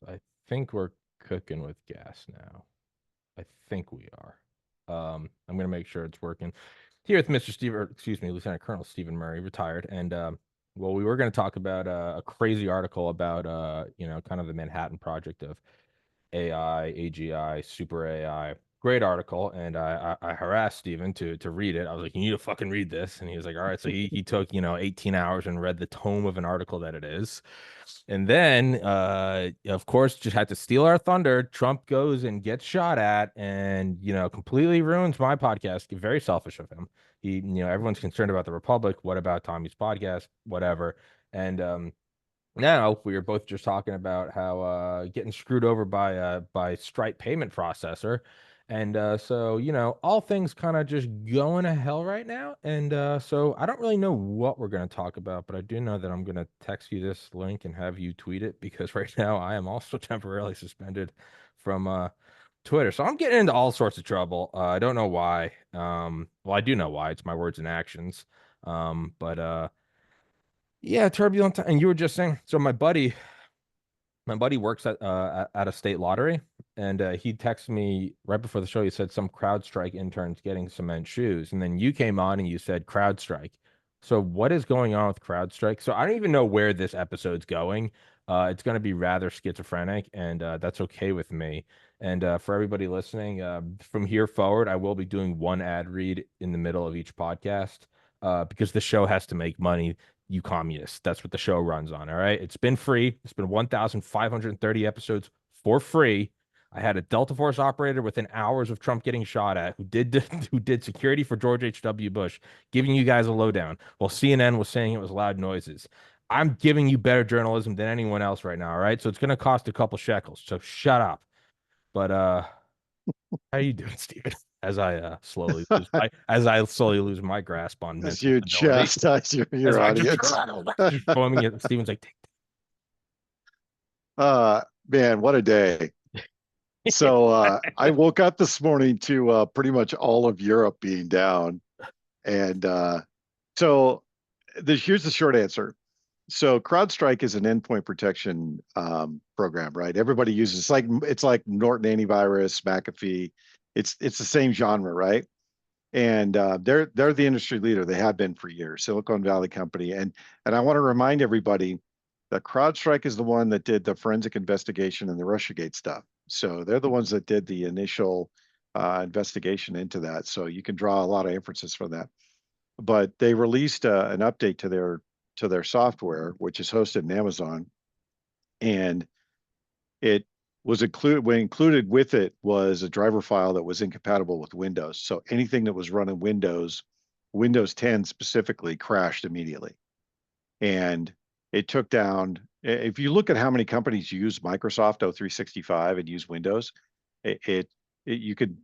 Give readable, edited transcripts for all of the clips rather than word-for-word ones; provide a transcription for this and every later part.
I think we're cooking with gas now. I think we are. I'm gonna make sure it's working. Here with Mr. Steve, or excuse me, Lieutenant Colonel Stephen Murray, retired, and well, we were going to talk about a crazy article about kind of the Manhattan Project of AI, AGI, super AI. Great article, and I harassed Steven to read it. I was like, "You need to fucking read this," and he was like, "All right." So he took 18 hours and read the tome of an article that it is, and then of course just had to steal our thunder. Trump goes and gets shot at, and completely ruins my podcast. Very selfish of him. Everyone's concerned about the Republic. What about Tommy's podcast? Whatever, and now we were both just talking about how getting screwed over by Stripe payment processor, and so all things kind of just going to hell right now, and so I don't really know what we're going to talk about, but I do know that I'm going to text you this link and have you tweet it because right now I am also temporarily suspended from Twitter, so I'm getting into all sorts of trouble. I don't know why. Well, I do know why. It's my words and actions. But yeah, turbulent time. And you were just saying, so my buddy works at a state lottery, and he texted me right before the show. He said some CrowdStrike interns getting cement shoes, and then you came on and you said CrowdStrike. So what is going on with CrowdStrike? So I don't even know where this episode's going. It's going to be rather schizophrenic, and that's okay with me. And for everybody listening, from here forward, I will be doing one ad read in the middle of each podcast because the show has to make money, you communists. That's what the show runs on. All right. It's been free. It's been 1,530 episodes for free. I had a Delta Force operator within hours of Trump getting shot at who did security for George H.W. Bush, giving you guys a lowdown while CNN was saying it was loud noises. I'm giving you better journalism than anyone else right now. All right. So it's going to cost a couple shekels. So shut up. But how you doing, Steven? As I slowly lose my grasp on As mental you stability. chastise As your I just audience. just foaming at Steven's like, Man, what a day. So I woke up this morning to pretty much all of Europe being down. And so here's the short answer. So CrowdStrike is an endpoint protection program, right? Everybody uses it's like Norton antivirus, McAfee. It's the same genre, right? And they're the industry leader. They have been for years, Silicon Valley company. And I want to remind everybody that CrowdStrike is the one that did the forensic investigation and the RussiaGate stuff. So they're the ones that did the initial investigation into that. So you can draw a lot of inferences from that. But they released an update to their software, which is hosted in Amazon, and it was included with it was a driver file that was incompatible with Windows. So anything that was running Windows 10 specifically, crashed immediately. And it took down, if you look at how many companies use Microsoft 0365 and use Windows, you could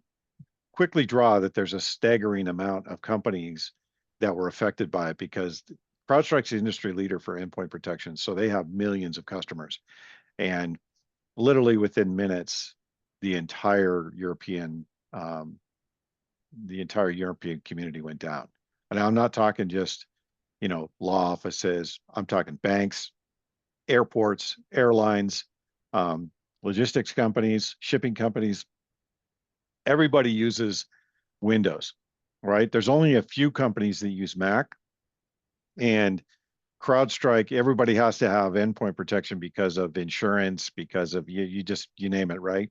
quickly draw that there's a staggering amount of companies that were affected by it because CrowdStrike's the industry leader for endpoint protection. So they have millions of customers. And literally within minutes, the entire European um, the entire European community went down. And I'm not talking just law offices. I'm talking banks, airports, airlines, um, logistics companies, shipping companies. Everybody uses Windows, right? There's only a few companies that use Mac, and CrowdStrike, everybody has to have endpoint protection because of insurance, because of you name it, right?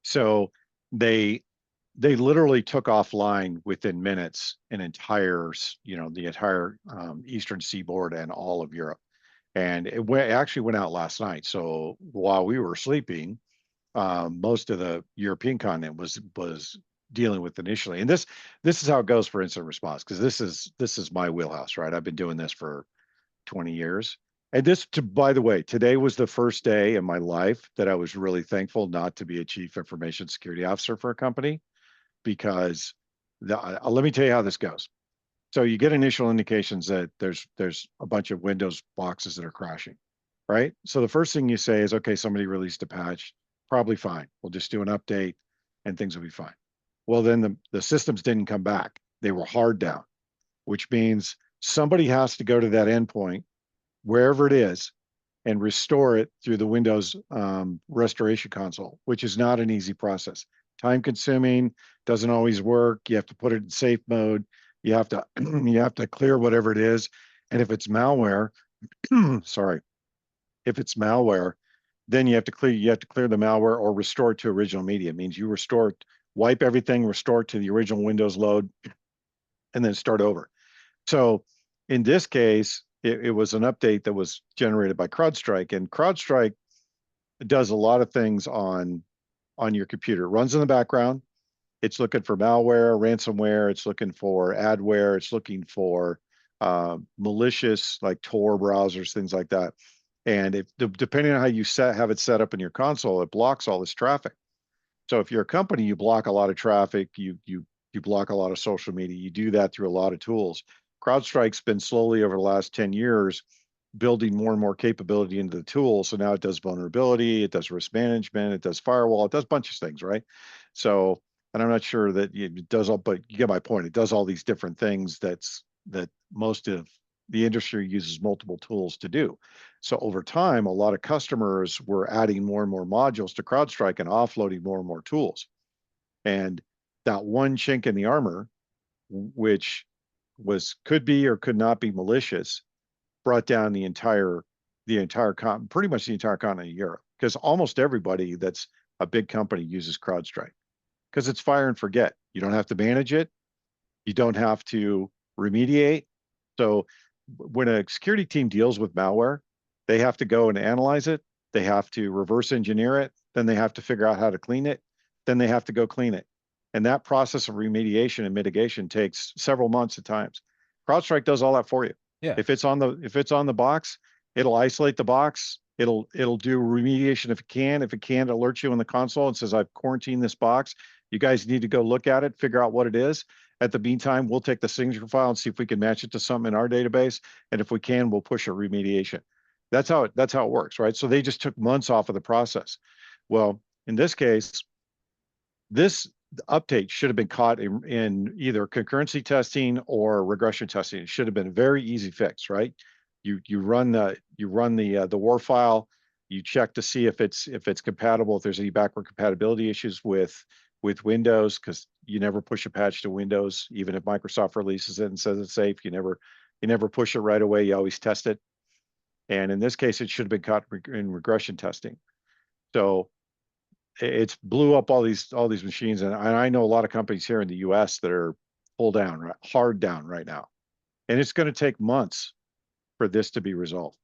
So they they literally took offline within minutes the entire eastern seaboard and all of Europe. And it actually went out last night. So while we were sleeping, most of the European continent was dealing with initially. And this is how it goes for incident response, because this is my wheelhouse, right? I've been doing this for 20 years. And by the way, today was the first day in my life that I was really thankful not to be a chief information security officer for a company, because let me tell you how this goes. So you get initial indications that there's a bunch of Windows boxes that are crashing, right? So the first thing you say is, okay, somebody released a patch, probably fine. We'll just do an update and things will be fine. Well, then the systems didn't come back. They were hard down, which means somebody has to go to that endpoint, wherever it is, and restore it through the Windows restoration console, which is not an easy process. Time consuming, doesn't always work. You have to put it in safe mode. You have to you have to clear whatever it is. And if it's malware, sorry, if it's malware, then you have to clear the malware or restore it to original media. It means you restore it, wipe everything, restore it to the original Windows load, and then start over. So in this case, it was an update that was generated by CrowdStrike, and CrowdStrike does a lot of things on your computer. It runs in the background. It's looking for malware, ransomware. It's looking for adware. It's looking for malicious like Tor browsers, things like that. And if depending on how you have it set up in your console, it blocks all this traffic. So if you're a company, you block a lot of traffic, you block a lot of social media. You do that through a lot of tools. CrowdStrike's been slowly over the last 10 years building more and more capability into the tool. So now it does vulnerability, it does risk management, it does firewall, it does a bunch of things, right? So, and I'm not sure that it does all, but you get my point. It does all these different things that most of the industry uses multiple tools to do. So over time, a lot of customers were adding more and more modules to CrowdStrike and offloading more and more tools. And that one chink in the armor, which could be or could not be malicious, brought down pretty much the entire continent of Europe, because almost everybody that's a big company uses CrowdStrike because it's fire and forget. You don't have to manage it. You don't have to remediate. So when a security team deals with malware, they have to go and analyze it. They have to reverse engineer it. Then they have to figure out how to clean it. Then they have to go clean it. And that process of remediation and mitigation takes several months at times. CrowdStrike does all that for you. Yeah. If it's on the box, it'll isolate the box. It'll do remediation if it can. If it can't, alert you in the console and says, I've quarantined this box. You guys need to go look at it, figure out what it is. At the meantime, we'll take the signature file and see if we can match it to something in our database. And if we can, we'll push a remediation. That's how it works, right? So they just took months off of the process. Well, in this case, this update should have been caught in either concurrency testing or regression testing. It should have been a very easy fix, right? You run the WAR file, you check to see if it's compatible, if there's any backward compatibility issues with Windows, because you never push a patch to Windows, even if Microsoft releases it and says it's safe. You never push it right away. You always test it. And in this case, it should have been caught in regression testing. So it's blew up all these machines, and I know a lot of companies here in the U.S. that are hard down right now, and it's going to take months for this to be resolved.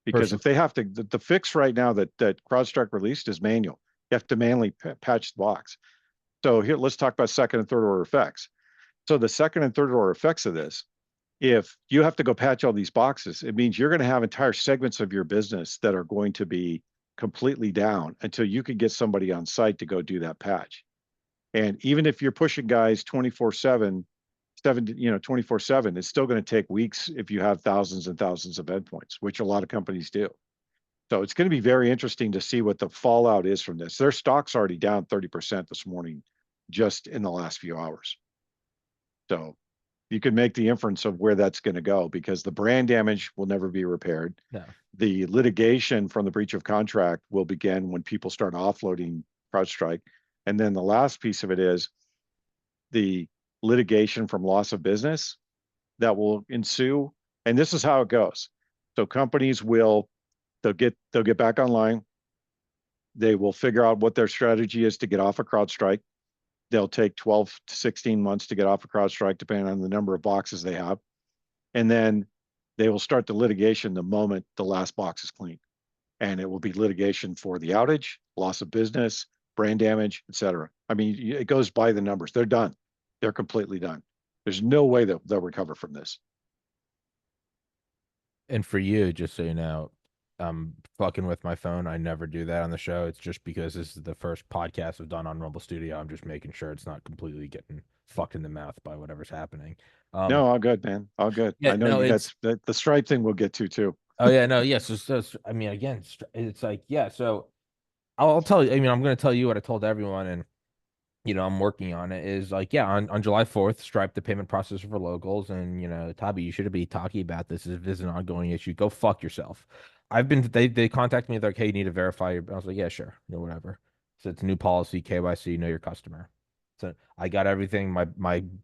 Because if they have to, the fix right now that CrowdStrike released is manual. You have to manually patch the box. So here, let's talk about second and third order effects. So the second and third order effects of this, if you have to go patch all these boxes, it means you're going to have entire segments of your business that are going to be completely down until you can get somebody on site to go do that patch. And even if you're pushing guys 24/7, 24/7, it's still going to take weeks if you have thousands and thousands of endpoints, which a lot of companies do. So it's going to be very interesting to see what the fallout is from this. Their stock's already down 30% this morning, just in the last few hours. So you can make the inference of where that's going to go, because the brand damage will never be repaired. No. The litigation from the breach of contract will begin when people start offloading CrowdStrike. And then the last piece of it is the litigation from loss of business that will ensue. And this is how it goes. So companies they'll get back online. They will figure out what their strategy is to get off of CrowdStrike. They'll take 12 to 16 months to get off of CrowdStrike, depending on the number of boxes they have. And then they will start the litigation the moment the last box is clean. And it will be litigation for the outage, loss of business, brand damage, et cetera. I mean, it goes by the numbers. They're done. They're completely done. There's no way that they'll recover from this. And for you, just so you know, I'm fucking with my phone. I never do that on the show. It's just because this is the first podcast I've done on Rumble Studio. I'm just making sure it's not completely getting fucked in the mouth by whatever's happening. No, all good, man. All good. Yeah, I know no, you guys, the Stripe thing we'll get to too. Oh yeah, no, yes. I mean, again, it's like, yeah. So I'll tell you. I mean, I'm going to tell you what I told everyone, and I'm working on it. Is like, yeah, on July 4th, Stripe the payment processor for locals, and Tabby, you should be talking about this if this is an ongoing issue. Go fuck yourself. they contacted me. They're like, hey, you need to verify your. I was like, yeah, sure, whatever. So it's a new policy, KYC, know your customer. So I got everything. My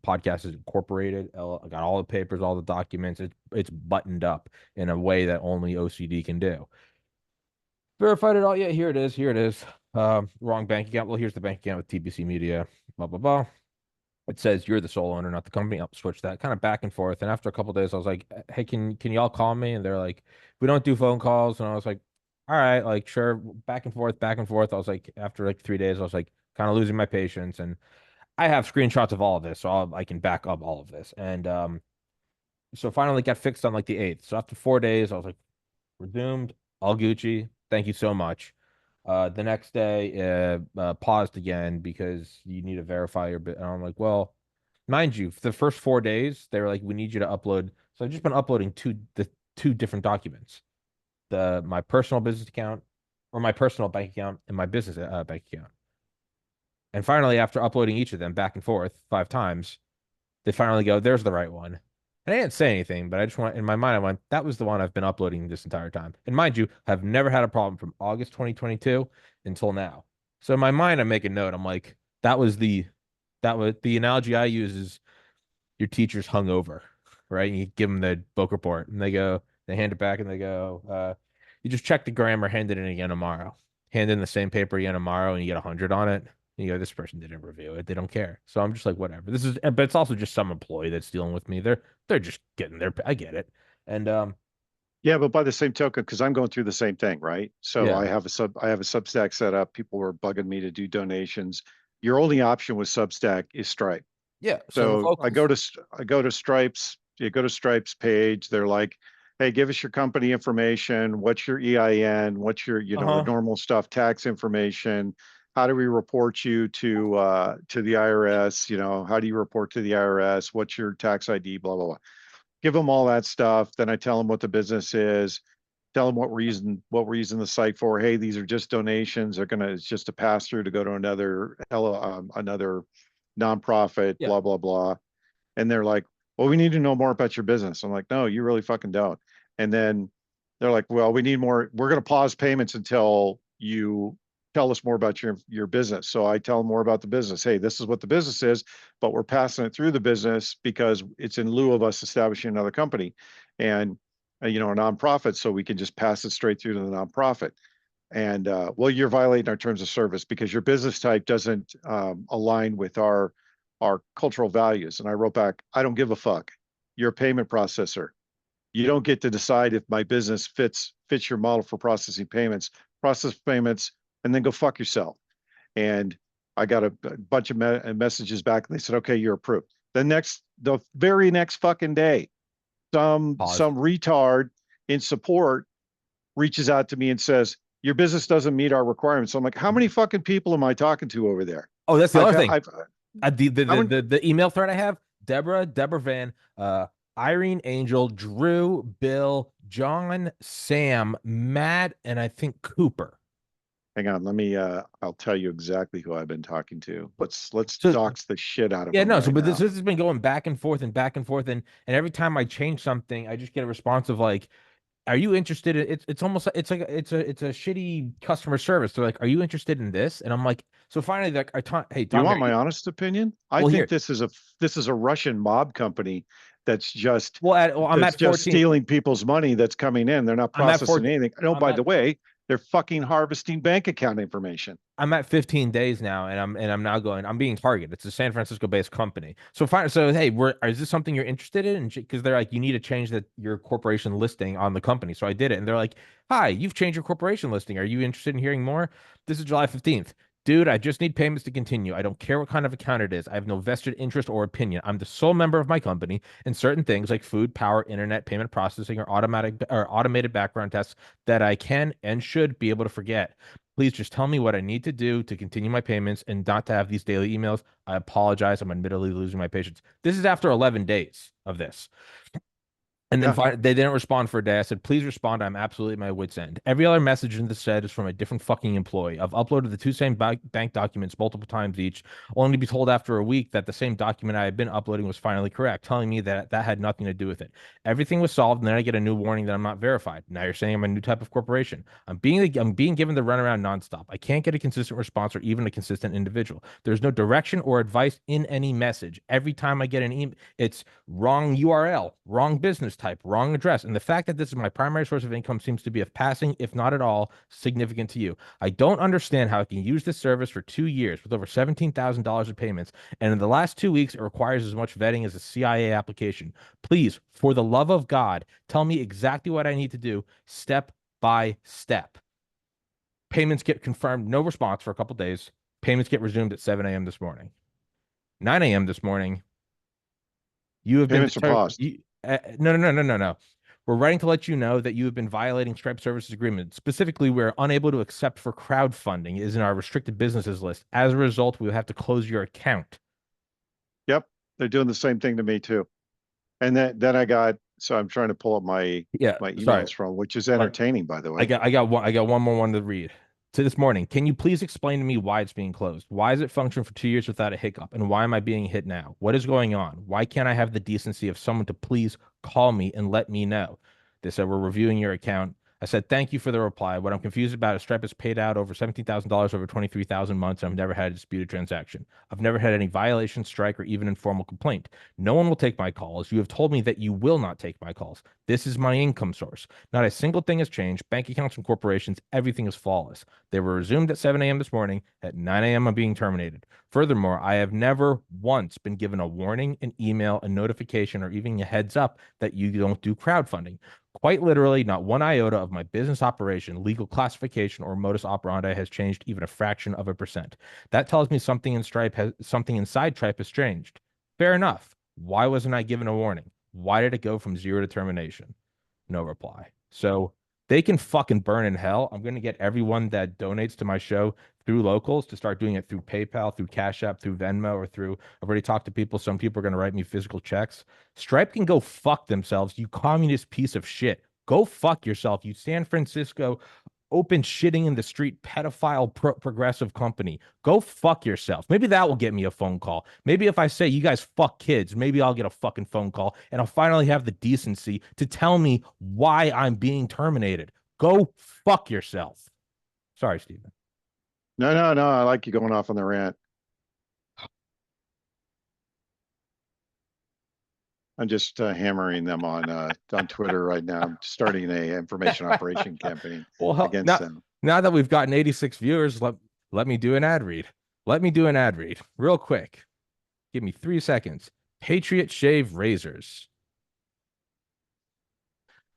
podcast is incorporated. I got all the papers, all the documents. It's buttoned up in a way that only OCD can do. Verified it all. Yeah, here it is. Here it is. Wrong bank account. Well, here's the bank account with TPC Media. Blah blah blah. It says you're the sole owner, not the company. I'll switch that kind of back and forth. And after a couple of days, I was like, hey, can y'all call me? And they're like, we don't do phone calls. And I was like, all right, like sure, back and forth, back and forth. I was like, after like 3 days, I was like kind of losing my patience. And I have screenshots of all of this, so I can back up all of this. And so finally got fixed on like the 8th. So after 4 days, I was like, we're doomed. All Gucci. Thank you so much. The next day, paused again because you need to verify your bit. And I'm like, well, mind you, for the first 4 days, they were like, we need you to upload. So I've just been uploading the two different documents, my personal business account or my personal bank account and my business bank account. And finally, after uploading each of them back and forth 5 times, they finally go, there's the right one. And I didn't say anything, but I just went in my mind, I went, that was the one I've been uploading this entire time. And mind you, I've never had a problem from August 2022 until now. So in my mind, I make a note. I'm like, that was the analogy I use is your teacher's hungover, right? And you give them the book report and they hand it back and they go, you just check the grammar, hand it in again tomorrow. Hand in the same paper again tomorrow and you get 100 on it. You go, this person didn't review it. They don't care. So I'm just like, whatever. But it's also just some employee that's dealing with me. They're just getting their, I get it. And Yeah, but by the same token, because I'm going through the same thing, right? So yeah, I have a Substack set up. People were bugging me to do donations. Your only option with Substack is Stripe. yeah. So the So vocals, I go to Stripe's, you go to Stripe's page. They're like, hey, give us your company information. What's your EIN? What's your, the uh-huh. normal stuff, tax information. How do we report you to the IRS? How do you report to the IRS? What's your tax ID? Blah blah blah. Give them all that stuff. Then I tell them what the business is, tell them what we're using the site for. Hey, these are just donations. It's just a pass through to go to another nonprofit, Yeah. blah, blah, blah. And they're like, well, we need to know more about your business. I'm like, no, you really fucking don't. And then they're like, well, we need more. We're going to pause payments until you tell us more about your business. So I tell them more about the business. Hey, this is what the business is, but we're passing it through the business because it's in lieu of us establishing another company and a nonprofit. So we can just pass it straight through to the nonprofit. And well, you're violating our terms of service because your business type doesn't align with our cultural values. And I wrote back, I don't give a fuck. You're a payment processor. You don't get to decide if my business fits your model for processing payments. Process payments and then go fuck yourself. And I got a bunch of messages back. And they said, okay, you're approved. The very next fucking day, Pause. some retard in support reaches out to me and says, your business doesn't meet our requirements. So I'm like, how many fucking people am I talking to over there? Oh, that's the I've other had, thing. I've, how many, The email thread I have, Deborah Van, Irene Angel, Drew, Bill, John, Sam, Matt, and I think Cooper. hang on, I'll tell you exactly who I've been talking to. But Let's so dox the shit out of yeah, them no, so right but this now. this has been going back and forth and back and forth, and every time I change something, I just get a response of like, are you interested in it's almost like it's a shitty customer service. They're like, are you interested in this? And I'm like, so finally like hey You Tommy, want are my you honest opinion? I well think here. this is a Russian mob company that's just I'm at 14. stealing people's money that's coming in. They're not I'm at processing 14. anything. No, I'm by at the way, they're fucking harvesting bank account information. I'm at 15 days now, and I'm now going. I'm being targeted. It's a San Francisco-based company. So fine. So hey, is this something you're interested in? Because they're like, you need to change your corporation listing on the company. So I did it, and they're like, hi, you've changed your corporation listing. Are you interested in hearing more? This is July 15th. Dude, I just need payments to continue. I don't care what kind of account it is. I have no vested interest or opinion. I'm the sole member of my company, and certain things like food, power, internet, payment processing, or automated background tests that I can and should be able to forget. Please just tell me what I need to do to continue my payments and not to have these daily emails. I apologize. I'm admittedly losing my patience. This is after 11 days of this. And then Yeah. they didn't respond for a day. I said, please respond. I'm absolutely at my wit's end. Every other message in the thread is from a different fucking employee. I've uploaded the two same bank documents multiple times each, only to be told after a week that the same document I had been uploading was finally correct, telling me that that had nothing to do with it. Everything was solved, and then I get a new warning that I'm not verified. Now you're saying I'm a new type of corporation. I'm being given the runaround nonstop. I can't get a consistent response or even a consistent individual. There's no direction or advice in any message. Every time I get an email, it's wrong URL, wrong business type, wrong address. And the fact that this is my primary source of income seems to be of passing, if not at all, significant to you. I don't understand how I can use this service for 2 years with over $17,000 of payments. And in the last 2 weeks, it requires as much vetting as a CIA application. Please, for the love of God, tell me exactly what I need to do step by step. Payments get confirmed, no response for a couple days. Payments get resumed at 7 a.m. this morning. 9 a.m. this morning, you have been Payments are paused. no. We're writing to let you know that you have been violating Stripe Services Agreement. Specifically, we're unable to accept for crowdfunding is in our restricted businesses list. As a result, we will have to close your account. Yep. They're doing the same thing to me too. And then I got, so I'm trying to pull up my Sorry. emails from, which is entertaining, by the way. I got one more one to read. To this morning, can you please explain to me why it's being closed? Why has it functioned for 2 years without a hiccup? And why am I being hit now? What is going on? Why can't I have the decency of someone to please call me and let me know? They said, we're reviewing your account. I said, thank you for the reply. What I'm confused about is Stripe has paid out over $17,000 over 23,000 months, and I've never had a disputed transaction. I've never had any violation, strike, or even informal complaint. No one will take my calls. You have told me that you will not take my calls. This is my income source. Not a single thing has changed. Bank accounts from corporations, everything is flawless. They were resumed at 7 a.m. this morning. At 9 a.m., I'm being terminated. Furthermore, I have never once been given a warning, an email, a notification, or even a heads up that you don't do crowdfunding. Quite literally, not one iota of my business operation, legal classification, or modus operandi has changed even a fraction of a percent. That tells me something inside Stripe has changed. Fair enough. Why wasn't I given a warning? Why did it go from 0 to termination? No reply. So they can fucking burn in hell. I'm going to get everyone that donates to my show through locals to start doing it through PayPal, through Cash App, through Venmo, or through, I've already talked to people. Some people are going to write me physical checks. Stripe can go fuck themselves, you communist piece of shit. Go fuck yourself, you San Francisco open shitting in the street pedophile progressive company. Go fuck yourself. Maybe that will get me a phone call. Maybe if I say you guys fuck kids, maybe I'll get a fucking phone call and I'll finally have the decency to tell me why I'm being terminated. Go fuck yourself. Sorry, Steven. No. I like you going off on the rant. I'm just hammering them on Twitter right now. I'm starting a information operation campaign against them. Now that we've gotten 86 viewers, let me do an ad read. Let me do an ad read real quick. Give me 3 seconds. Patriot Shave Razors.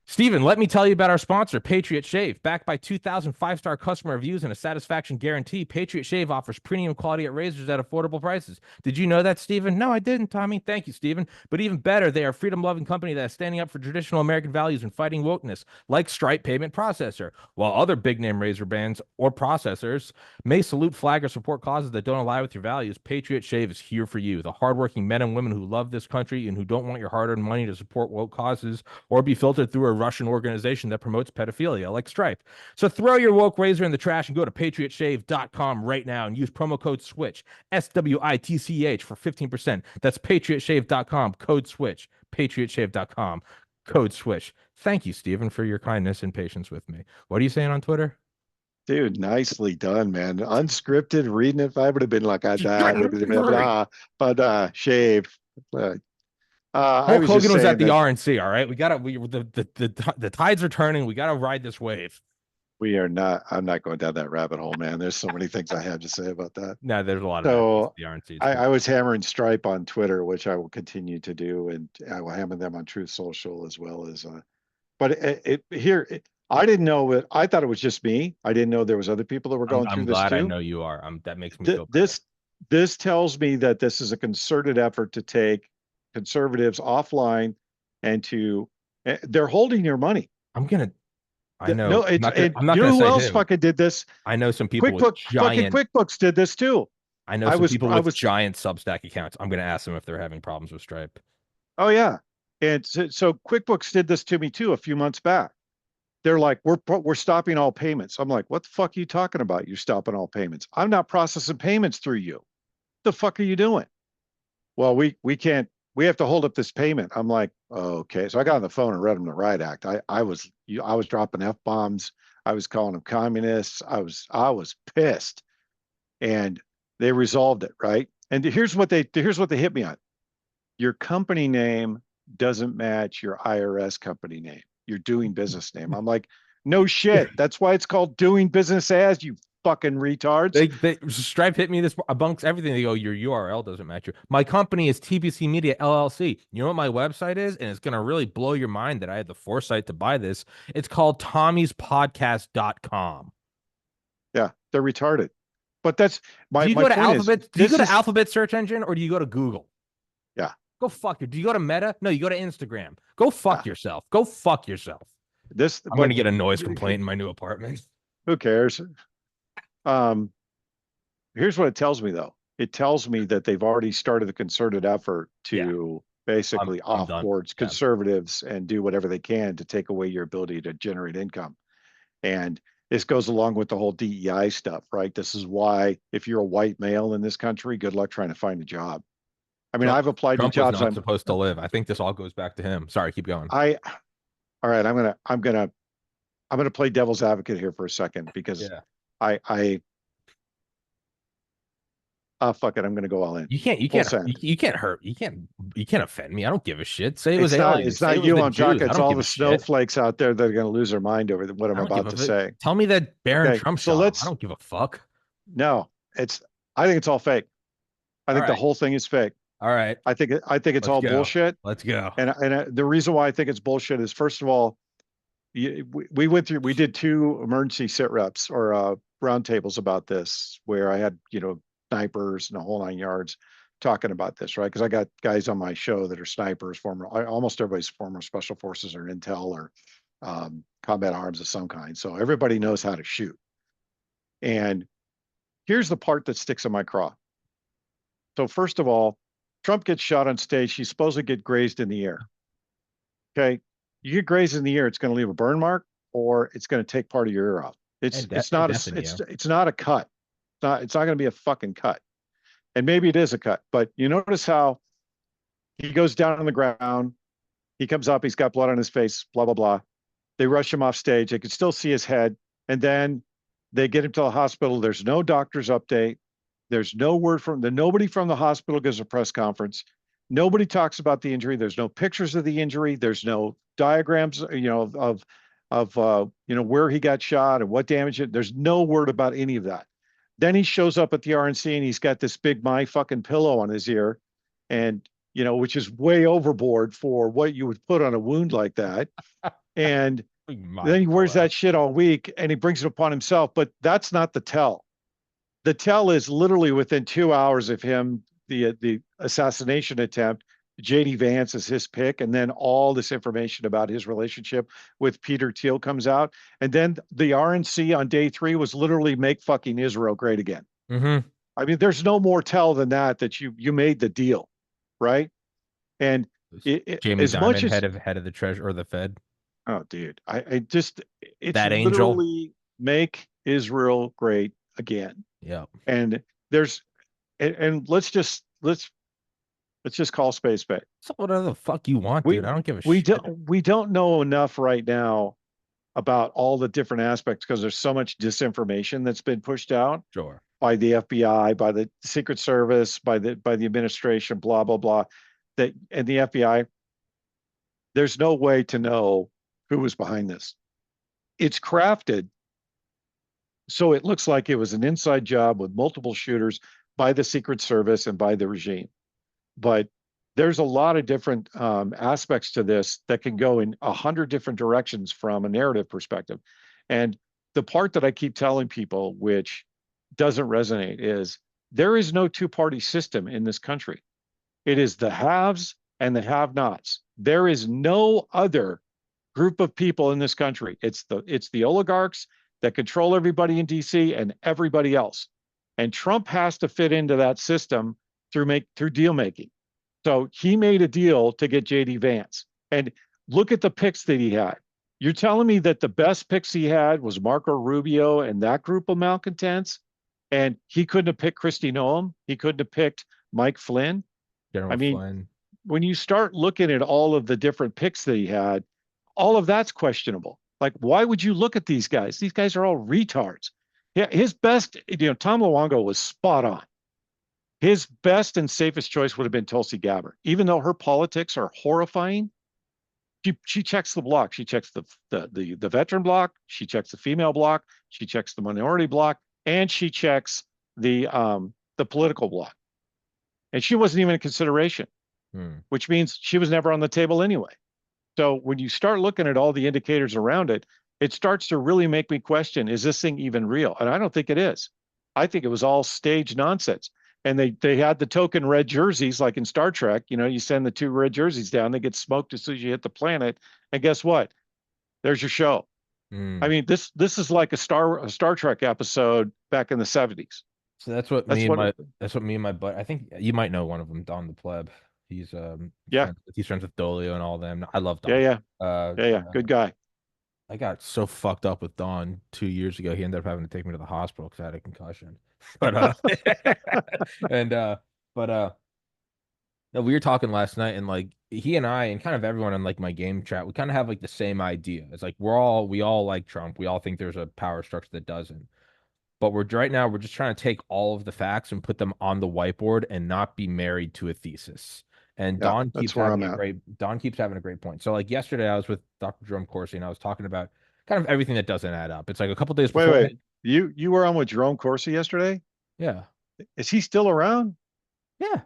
Steven, let me tell you about our sponsor, Patriot Shave. Backed by 2,000 five-star customer reviews and a satisfaction guarantee, Patriot Shave offers premium quality at razors at affordable prices. Did you know that, Steven? No, I didn't, Tommy. Thank you, Steven. But even better, they are a freedom-loving company that is standing up for traditional American values and fighting wokeness, like Stripe Payment Processor. While other big-name razor brands or processors may salute, flag, or support causes that don't align with your values, Patriot Shave is here for you, the hardworking men and women who love this country and who don't want your hard-earned money to support woke causes or be filtered through a Russian organization that promotes pedophilia like Stripe. So throw your woke razor in the trash and go to patriotshave.com right now and use promo code SWITCH, SWITCH for 15%. That's patriotshave.com, code SWITCH, patriotshave.com, code SWITCH. Thank you, Stephen, for your kindness and patience with me. What are you saying on Twitter? Dude, nicely done, man. Unscripted, reading it. If I would have been like, but shave. I Hulk was just Hogan was saying at the that RNC. All right, the tides are turning. We gotta ride this wave. we are not. I'm not going down that rabbit hole, man. There's so many things I have to say about that. No, there's a lot of So the RNC. I was hammering Stripe on Twitter, which I will continue to do, and I will hammer them on Truth Social as well as. But I didn't know it. I thought it was just me. I didn't know there was other people that were going through I'm this glad I too. know you are. That makes me feel better. This tells me that this is a concerted effort to take conservatives offline and they're holding your money. I know. No, I'm not you gonna know who say else who. fucking did this? I know some people with Fucking giant. QuickBooks did this too. I know some people with giant Substack accounts. I'm gonna ask them if they're having problems with Stripe. Oh yeah. And so QuickBooks did this to me too a few months back. They're like, we're stopping all payments. I'm like, what the fuck are you talking about? You're stopping all payments. I'm not processing payments through you. The fuck are you doing? Well, we can't. We have to hold up this payment. I'm like, oh, okay. So I got on the phone and read them the riot act. I was dropping f bombs. I was calling them communists. I was pissed, and they resolved it, right. And here's what they hit me on. Your company name doesn't match your IRS company name, your doing business name. I'm like, no shit. That's why it's called doing business as, you fucking retards. They Stripe hit me this amongst everything. They go, your URL doesn't match your. My company is TPC Media LLC. You know what my website is, and it's gonna really blow your mind that I had the foresight to buy this. It's called Tommy'sPodcast.com. Yeah, they're retarded. But that's Do you my go to point is Alphabet? Do you go this to is Alphabet search engine or do you go to Google? yeah, Go fuck you. Do you go to Meta? No, you go to Instagram. Go yeah. fuck yourself. Go fuck yourself. This I'm gonna but get a noise complaint in my new apartment. who cares? Um, here's what it tells me though. It tells me that they've already started a concerted effort Yeah, to I'm basically I'm done. offboard Yeah. conservatives and do whatever they can to take away your ability to generate income. And this goes along with the whole DEI stuff, right? This is why if you're a white male in this country, good luck trying to find a job. I mean, Trump I've applied to Trump was jobs. not supposed to live. I think this all goes back to him. Sorry, keep going. I, all right, I'm gonna play devil's advocate here for a second because Yeah. I, fuck it, I'm gonna go all in. You Full can't send. you can't hurt you can't offend me. I don't give a shit. Say it was aliens. It's Say not it was you the I'm Jews. talking. I It's don't all give the a shit. snowflakes out there that are gonna lose their mind over what I'm I don't give about a to fuck. say. Tell me that Barron Okay, Trump so shot him. I let's don't give a fuck. no, it's I think it's all fake. I All think the right. whole thing is fake. All right. I think it's Let's all go. bullshit. Let's go. And the reason why I think it's bullshit is first of all, we did two emergency sit reps or roundtables about this where I had snipers and a whole 9 yards talking about this, right? Because I got guys on my show that are snipers, almost everybody's former special forces or intel or combat arms of some kind, so everybody knows how to shoot. And here's the part that sticks in my craw. So first of all, Trump gets shot on stage. He's supposed to get grazed in the ear. Okay, you get grazed in the ear, it's going to leave a burn mark, or it's going to take part of your ear off. It's And not deafen you. it's not a cut. It's not going to be a fucking cut. And maybe it is a cut, but you notice how he goes down on the ground. He comes up. He's got blood on his face. Blah blah blah. They rush him off stage. They can still see his head, and then they get him to the hospital. There's no doctor's update. There's no word from the nobody from the hospital gives a press conference. Nobody talks about the injury. There's no pictures of the injury. There's no diagrams, of where he got shot and what damage it. There's no word about any of that. Then he shows up at the RNC and he's got this big my fucking pillow on his ear, and which is way overboard for what you would put on a wound like that. And then he wears that shit all week and he brings it upon himself. But that's not the tell. The tell is literally within 2 hours of him, the assassination attempt. JD Vance is his pick, and then all this information about his relationship with Peter Thiel comes out, and then the RNC on day 3 was literally make fucking Israel great again. Mm-hmm. I mean, there's no more tell than that you made the deal, right? And Jamie as much Dimon, as head of the treasury or the Fed. oh, dude, I just it's That angel. literally make Israel great again. Yeah. And there's and let's just call space bay. So whatever the fuck you want, We dude. I don't give a we shit. don't know enough right now about all the different aspects because there's so much disinformation that's been pushed out Sure. by the FBI, by the Secret Service, by the administration, blah blah blah. That and the FBI, there's no way to know who was behind this. It's crafted so it looks like it was an inside job with multiple shooters by the Secret Service and by the regime. But there's a lot of different aspects to this that can go in 100 different directions from a narrative perspective. And the part that I keep telling people, which doesn't resonate, is there is no two-party system in this country. It is the haves and the have-nots. There is no other group of people in this country. It's the oligarchs that control everybody in DC and everybody else. And Trump has to fit into that system through deal making. So he made a deal to get JD Vance. And look at the picks that he had. You're telling me that the best picks he had was Marco Rubio and that group of malcontents, and he couldn't have picked Christy Noem. He couldn't have picked Mike Flynn. I General mean, Flynn. when you start looking at all of the different picks that he had, all of that's questionable. Like, why would you look at these guys? These guys are all retards. Yeah, his best, Tom Luongo was spot on. His best and safest choice would have been Tulsi Gabbard, even though her politics are horrifying. She checks the block. She checks the veteran block. She checks the female block. She checks the minority block, and she checks the political block. And she wasn't even a consideration, which means she was never on the table anyway. So when you start looking at all the indicators around it, it starts to really make me question, is this thing even real? And I don't think it is. I think it was all staged nonsense. And they had the token red jerseys, like in Star Trek. You send the 2 red jerseys down, they get smoked as soon as you hit the planet. And guess what? There's your show. I mean, this is like a Star Trek episode back in the 70s. So that's what me and my buddy. I think you might know one of them, Don the Pleb. He's yeah, he's friends with Dolio and all them. I love Don. Yeah. Good guy. I got so fucked up with Don 2 years ago. He ended up having to take me to the hospital because I had a concussion. But and no, we were talking last night, and like he and I and kind of everyone in like my game chat, we kind of have like the same idea. It's like we all like Trump. We all think there's a power structure that doesn't. But right now we're just trying to take all of the facts and put them on the whiteboard and not be married to a thesis. And Yeah, that's where I'm at. Don keeps having a great point. So like yesterday I was with Dr. Jerome Corsi and I was talking about kind of everything that doesn't add up. It's like a couple days before. Wait. You were on with Jerome Corsi yesterday? Yeah. Is he still around? Yeah.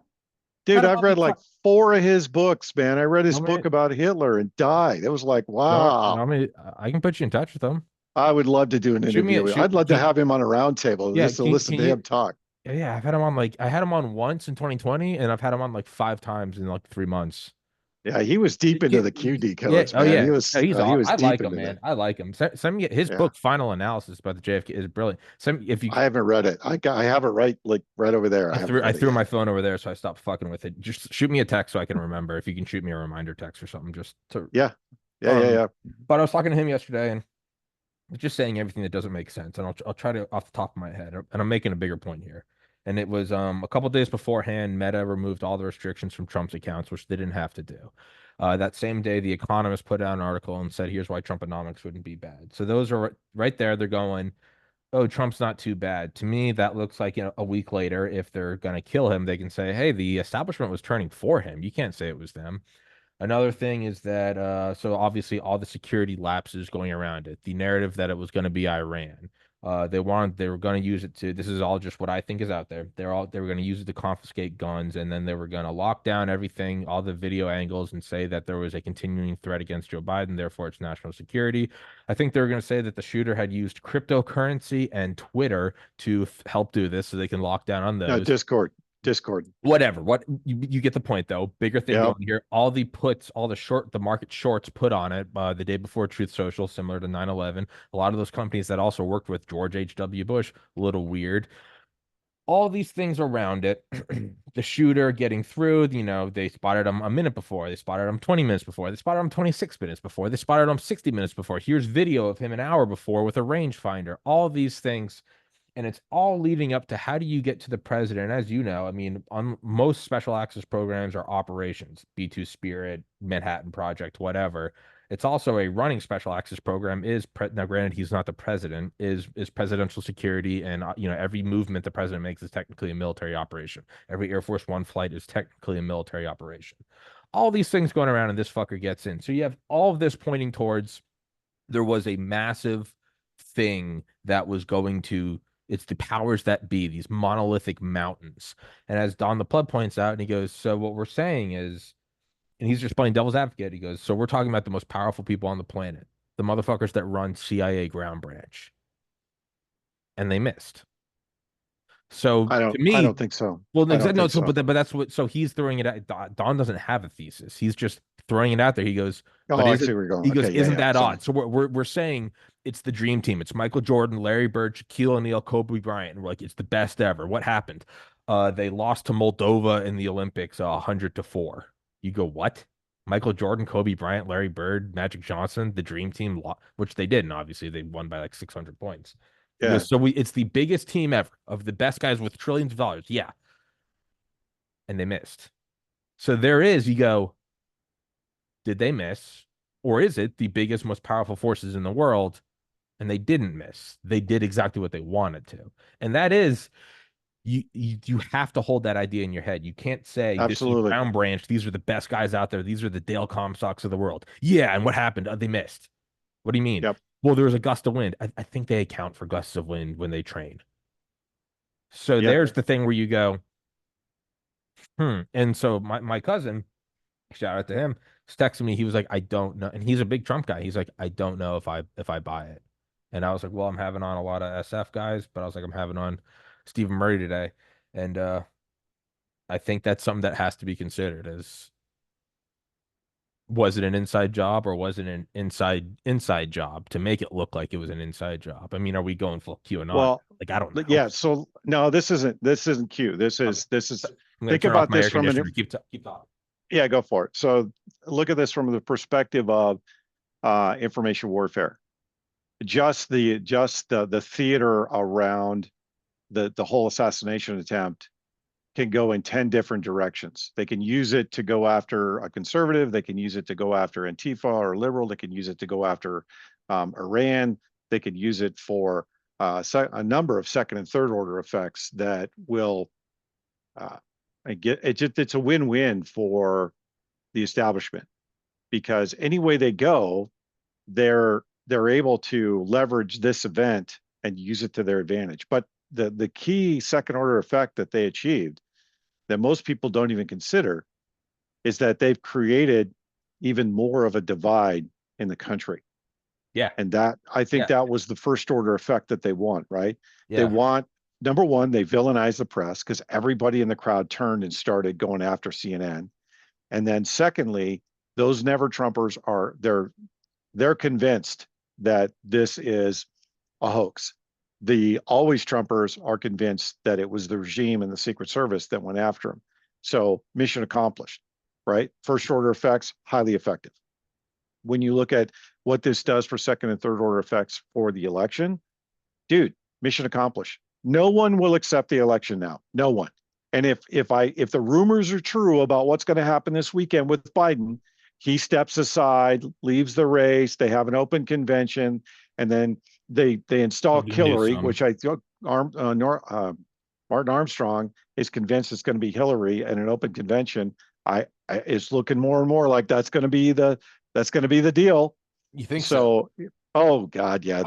Dude, I've read like 4 of his books, man. I read his book about Hitler and died. It was like, wow. I can put you in touch with him. I would love to do an interview with him. I'd love to have him on a round table just to listen to him talk. Yeah, I've had him on I had him on once in 2020, and I've had him on like 5 times in like 3 months. Yeah, he was deep into the QD codes, man. Yeah. He was he was deep like into him, man. that. I like him. Send me his book, Final Analysis about the JFK is brilliant. If you I haven't read it. I have it right over there. I threw my phone over there, so I stopped fucking with it. Just shoot me a text so I can remember. If you can shoot me a reminder text or something, just to yeah. But I was talking to him yesterday and just saying everything that doesn't make sense, and I'll try to off the top of my head, and I'm making a bigger point here. And it was a couple days beforehand, Meta removed all the restrictions from Trump's accounts, which they didn't have to do. That same day, The Economist put out an article and said, "Here's why Trumponomics wouldn't be bad." So those are right there. They're going, "Oh, Trump's not too bad." To me, that looks like a week later, if they're going to kill him, they can say, "Hey, the establishment was turning for him. You can't say it was them." Another thing is that so obviously all the security lapses going around it, the narrative that it was going to be Iran. They were going to use it to, this is all just what I think is out there. They were going to use it to confiscate guns, and then they were going to lock down everything, all the video angles, and say that there was a continuing threat against Joe Biden, therefore it's national security. I think they were going to say that the shooter had used cryptocurrency and Twitter to help do this so they can lock down on those. No, Discord. Whatever. What you get the point though. Bigger thing going here. All the market shorts put on it the day before Truth Social, similar to 9/11. A lot of those companies that also worked with George H.W. Bush, a little weird. All these things around it. The shooter getting through, they spotted him a minute before. They spotted him 20 minutes before. They spotted him 26 minutes before. They spotted him 60 minutes before. Here's video of him an hour before with a rangefinder. All these things. And it's all leading up to how do you get to the president? As you know, I mean, on most special access programs are operations, B2 Spirit, Manhattan Project, whatever. It's also a running special access program now granted he's not the president, is presidential security, and every movement the president makes is technically a military operation. Every Air Force One flight is technically a military operation. All these things going around and this fucker gets in. So you have all of this pointing towards there was a massive thing that was going to, it's the powers that be, these monolithic mountains. And as Don the Pleb points out, and he goes, so what we're saying is, and he's just playing devil's advocate, he goes, so we're talking about the most powerful people on the planet, the motherfuckers that run CIA ground branch. And they missed. So I don't think so. Well, no, so. But that's what, so he's throwing it out. Don doesn't have a thesis. He's just throwing it out there. He goes, I see where you're going. He goes, isn't that odd? So we're saying it's the dream team. It's Michael Jordan, Larry Bird, Shaquille O'Neal, Kobe Bryant. And we're like, it's the best ever. What happened? They lost to Moldova in the Olympics, 100-4. You go, what? Michael Jordan, Kobe Bryant, Larry Bird, Magic Johnson, the Dream Team, which they didn't. Obviously, they won by like 600 points. He Yeah. goes, it's the biggest team ever of the best guys with trillions of dollars. Yeah, and they missed. So there is. You go, did they miss, or is it the biggest, most powerful forces in the world, and they didn't miss? They did exactly what they wanted to, and that is you have to hold that idea in your head. You can't say this is Absolutely. Brown Branch. These are the best guys out there. These are the Dale Comstocks of the world. Yeah, and what happened? They missed. What do you mean? Yep. Well, there was a gust of wind. I think they account for gusts of wind when they train. So Yep. there's the thing where you go, And so my cousin, shout out to him, was texting me. He was like, I don't know. And he's a big Trump guy. He's like, I don't know if I buy it. And I was like, well, I'm having on a lot of SF guys, but I was like, I'm having on Stephen Murray today. And I think that's something that has to be considered as, was it an inside job or was it an inside job to make it look like it was an inside job? I mean, are we going full QAnon? Well, Like, I don't know. yeah. So no, this isn't cute. This is I'm gonna think turn off about my this air from conditioner. an Keep talking. yeah, go for it. So look at this from the perspective of information warfare. Just the theater around the whole assassination attempt can go in 10 different directions. They can use it to go after a conservative. They can use it to go after Antifa or liberal. They can use it to go after Iran. They can use it for a number of second and third order effects that will uh, it's a win-win for the establishment, because any way they go, they're able to leverage this event and use it to their advantage. But the key second order effect that they achieved that most people don't even consider is that they've created even more of a divide in the country. Yeah. And that, I think, Yeah. that was the first order effect that they want, right? They Yeah. want, number one, they villainize the press because everybody in the crowd turned and started going after CNN. And then secondly, those never Trumpers they're convinced that this is a hoax. The always Trumpers are convinced that it was the regime and the Secret Service that went after him. So mission accomplished, right? First order effects, highly effective. When you look at what this does for second and third order effects for the election, dude, mission accomplished. No one will accept the election now. No one. And if the rumors are true about what's going to happen this weekend with Biden, he steps aside, leaves the race. They have an open convention, and then they install Hillary, which I think Martin Armstrong is convinced it's going to be Hillary at an open convention. It's looking more and more like that's going to be the deal. You think so? So, oh God, yeah.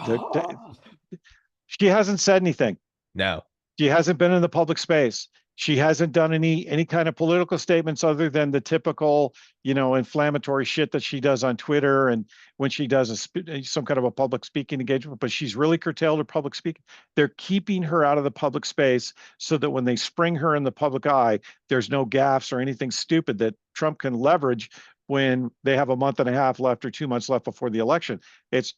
She hasn't said anything. No. She hasn't been in the public space. She hasn't done any kind of political statements other than the typical, inflammatory shit that she does on Twitter and when she does some kind of a public speaking engagement. But she's really curtailed her public speaking. They're keeping her out of the public space so that when they spring her in the public eye, there's no gaffes or anything stupid that Trump can leverage when they have a month and a half left or 2 months left before the election. It's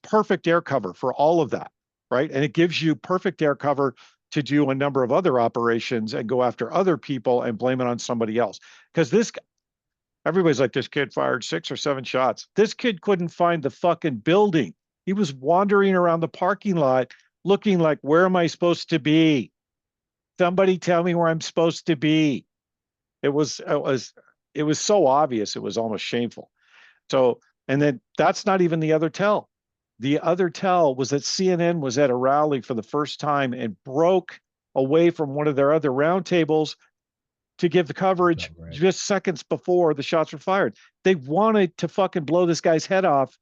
perfect air cover for all of that, right? And it gives you perfect air cover to do a number of other operations and go after other people and blame it on somebody else. Because everybody's like, this kid fired 6 or 7 shots. This kid couldn't find the fucking building. He was wandering around the parking lot looking like, where am I supposed to be? Somebody tell me where I'm supposed to be. It was so obvious. It was almost shameful. So, and then that's not even the other tell. The other tell was that CNN was at a rally for the first time and broke away from one of their other roundtables to give the coverage just seconds before the shots were fired. They wanted to fucking blow this guy's head off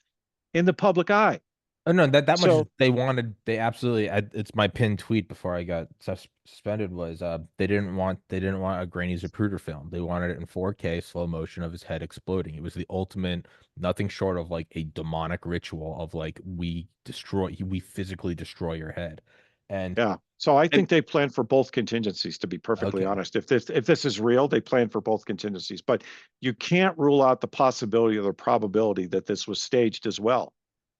in the public eye. Oh no, that much they wanted. They absolutely. It's my pinned tweet before I got suspended was they didn't want a grainy Zapruder film. They wanted it in 4K slow motion of his head exploding. It was the ultimate, nothing short of like a demonic ritual of like we physically destroy your head. And yeah, so I think they plan for both contingencies. To be perfectly honest, if this is real, they plan for both contingencies. But you can't rule out the possibility or the probability that this was staged as well.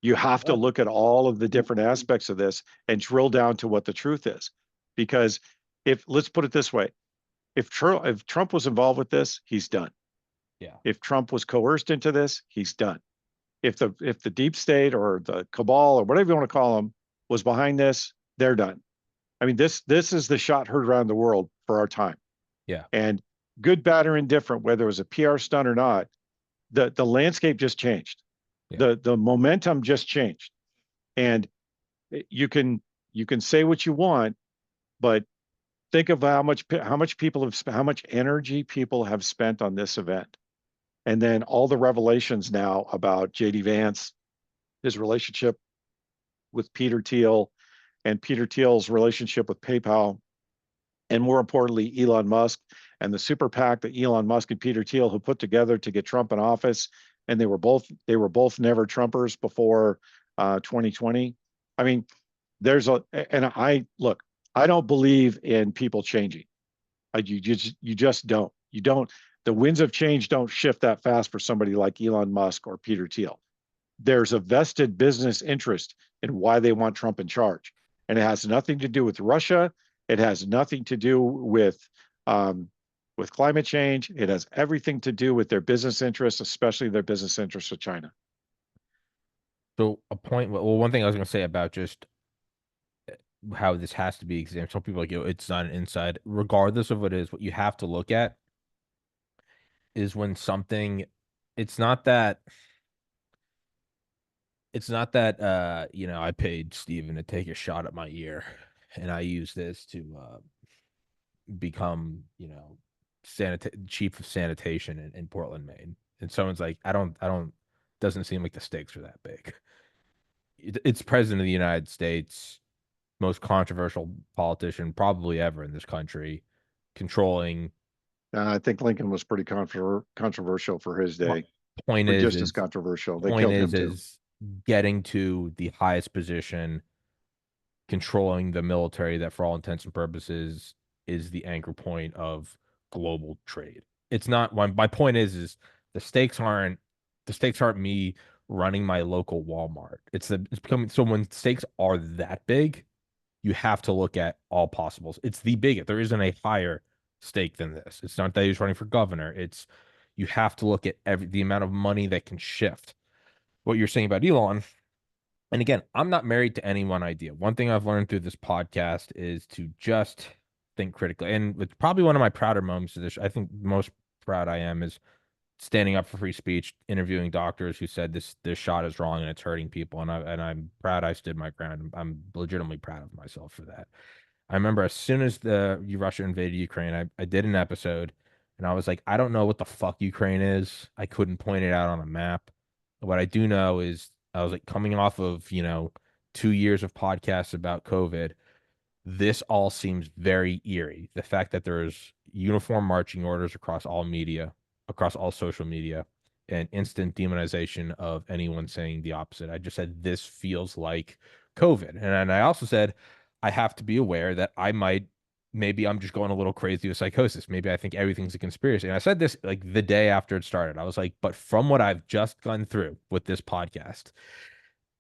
You have to look at all of the different aspects of this and drill down to what the truth is, because if let's put it this way, if Trump was involved with this, he's done. Yeah. If Trump was coerced into this, he's done. If the deep state or the cabal or whatever you want to call them was behind this, they're done. I mean, this is the shot heard around the world for our time. Yeah. And good, bad, or indifferent, whether it was a PR stunt or not, the landscape just changed. Yeah. The momentum just changed. And you can say what you want, but think of how much energy people have spent on this event. And then all the revelations now about JD Vance, his relationship with Peter Thiel, and Peter Thiel's relationship with PayPal, and more importantly, Elon Musk and the super PAC that Elon Musk and Peter Thiel have put together to get Trump in office. And they were both never Trumpers before 2020. I mean, I don't believe in people changing. You just don't. You don't. The winds of change don't shift that fast for somebody like Elon Musk or Peter Thiel. There's a vested business interest in why they want Trump in charge, and it has nothing to do with Russia. It has nothing to do with climate change. It has everything to do with their business interests, especially their business interests with China. So one thing I was going to say about just how this has to be examined. Some people are like, it's not an inside. Regardless of what it is, what you have to look at is when something, it's not that, I paid Steven to take a shot at my ear and I use this to become, chief of sanitation in Portland, Maine. And someone's like, doesn't seem like the stakes are that big. It's president of the United States, most controversial politician probably ever in this country, controlling. I think Lincoln was pretty controversial for his day, Point or is, just as controversial. They point killed him is, too. is getting to the highest position, controlling the military that, for all intents and purposes, is the anchor point of global trade. It's not. My point is the stakes aren't me running my local Walmart. It's becoming so when stakes are that big, you have to look at all possibles. It's the biggest. There isn't a higher stake than this. It's not that he's running for governor. It's you have to look at the amount of money that can shift. What you're saying about Elon, and again, I'm not married to any one idea. One thing I've learned through this podcast is to just think critically. And it's probably one of my prouder moments of this. I think the most proud I am is standing up for free speech, interviewing doctors who said this shot is wrong and it's hurting people. And I'm proud I stood my ground. I'm legitimately proud of myself for that. I remember as soon as the Russia invaded Ukraine, I did an episode and I was like, I don't know what the fuck Ukraine is. I couldn't point it out on a map. What I do know is I was like coming off of, 2 years of podcasts about COVID. This all seems very eerie. The fact that there's uniform marching orders across all media, across all social media, and instant demonization of anyone saying the opposite. I just said this feels like COVID. And I also said I have to be aware that maybe I'm just going a little crazy with psychosis. Maybe I think everything's a conspiracy. And I said this like the day after it started. I was like, but from what I've just gone through with this podcast,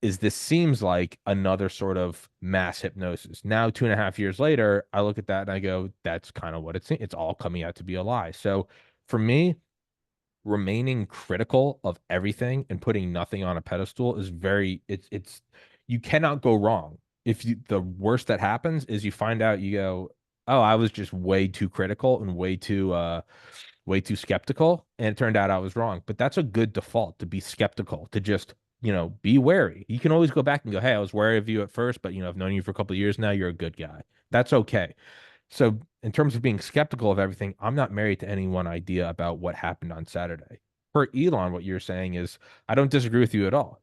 this seems like another sort of mass hypnosis. Now, 2.5 years later, I look at that and I go, that's kind of what it's all coming out to be a lie. So for me, remaining critical of everything and putting nothing on a pedestal is it's you cannot go wrong. The worst that happens is you find out, you go, oh, I was just way too critical and way too skeptical, and it turned out I was wrong. But that's a good default, to be skeptical, to just be wary. You can always go back and go, hey, I was wary of you at first, but I've known you for a couple of years now, you're a good guy. That's okay. So in terms of being skeptical of everything, I'm not married to any one idea about what happened on Saturday. For Elon, what you're saying is, I don't disagree with you at all.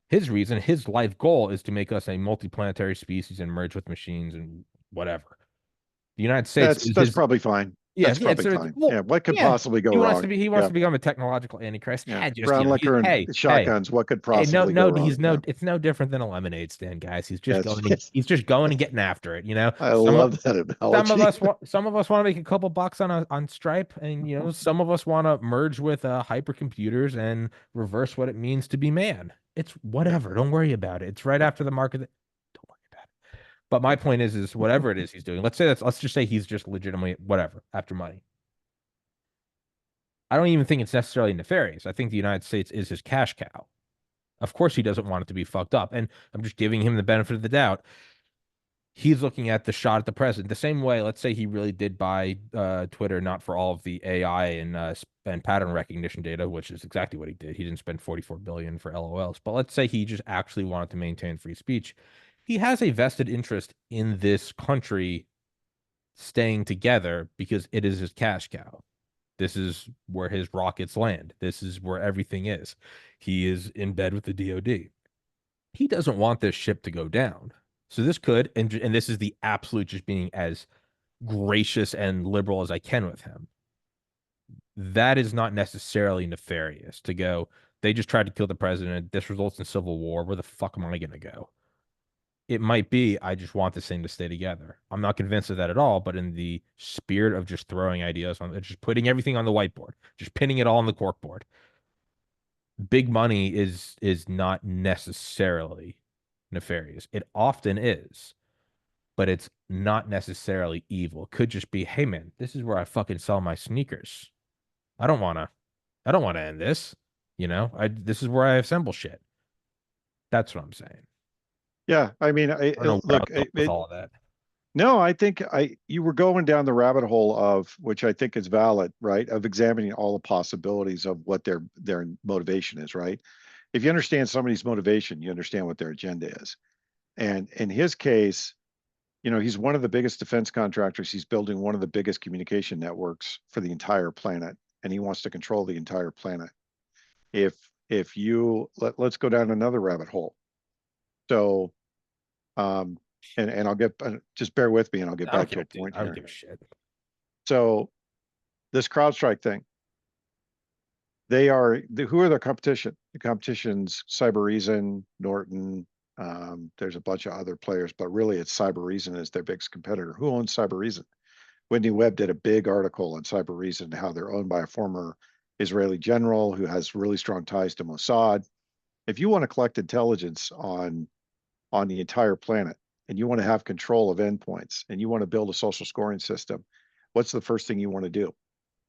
His life goal is to make us a multiplanetary species and merge with machines and whatever. The United States is That's his. probably fine. Yeah, That's yeah. probably So fine. well, Yeah. What could yeah. possibly go He wants to wrong? be. He wants Yeah. to become a technological antichrist. Yeah. Yeah, just Brown liquor and hey, hey, shotguns. What could hey. No, possibly go no. wrong? Yeah. It's no different than a lemonade stand, guys. That's He's just going and getting after it. I Some of love that some of analogy. us want to make a couple bucks on Stripe, and some of us want to merge with hypercomputers and reverse what it means to be man. It's Yeah. whatever. Don't worry about it. It's right after the market. Don't worry about it. But my point is whatever it is he's doing, let's just say he's just legitimately whatever after money. I don't even think it's necessarily nefarious. I think the United States is his cash cow. Of course, he doesn't want it to be fucked up. And I'm just giving him the benefit of the doubt. He's looking at the shot at the president the same way. Let's say he really did buy Twitter, not for all of the AI and pattern recognition data, which is exactly what he did. He didn't spend 44 billion for LOLs, but let's say he just actually wanted to maintain free speech. He has a vested interest in this country staying together because it is his cash cow. This is where his rockets land. This is where everything is. He is in bed with the DoD. He doesn't want this ship to go down. So this could, and this is the absolute just being as gracious and liberal as I can with him. That is not necessarily nefarious to go, they just tried to kill the president. This results in civil war. Where the fuck am I going to go? It might be, I just want this thing to stay together. I'm not convinced of that at all, but in the spirit of just throwing ideas on, just putting everything on the whiteboard, just pinning it all on the corkboard. Big money is not necessarily nefarious. It often is, but it's not necessarily evil. It could just be, hey man, this is where I fucking sell my sneakers. I don't wanna I don't wanna end this. This is where I assemble shit. That's what I'm saying. Yeah, I mean, I don't know where I look, was going with all of that. no, I think you were going down the rabbit hole of, which I think is valid, right? Of examining all the possibilities of what their motivation is, right? If you understand somebody's motivation, you understand what their agenda is. And in his case, he's one of the biggest defense contractors. He's building one of the biggest communication networks for the entire planet, and he wants to control the entire planet. If you let's go down another rabbit hole. So, um, and I'll get just bear with me, and I'll get I don't back to care, a dude. point I don't here. give a shit. So this CrowdStrike thing, who are their competition? The competition's Cybereason, Norton. There's a bunch of other players, but really it's Cybereason is their biggest competitor. Who owns Cybereason? Whitney Webb did a big article on Cybereason, how they're owned by a former Israeli general who has really strong ties to Mossad. If you want to collect intelligence on the entire planet and you want to have control of endpoints and you want to build a social scoring system, what's the first thing you want to do?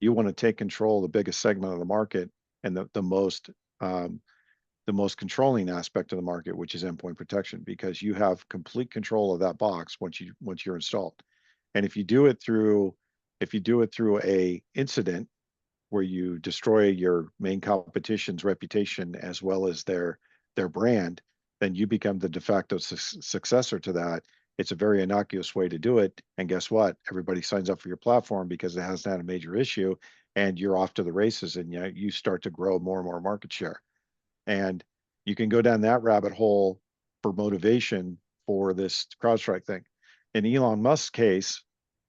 You want to take control of the biggest segment of the market and um, the most controlling aspect of the market, which is endpoint protection, because you have complete control of that box once you're installed. And if you do it through a incident where you destroy your main competition's reputation as well as their brand, then you become the de facto successor to that. It's a very innocuous way to do it. And guess what? Everybody signs up for your platform because it hasn't had a major issue, and you're off to the races, and you start to grow more and more market share. And you can go down that rabbit hole for motivation for this CrowdStrike thing. In Elon Musk's case,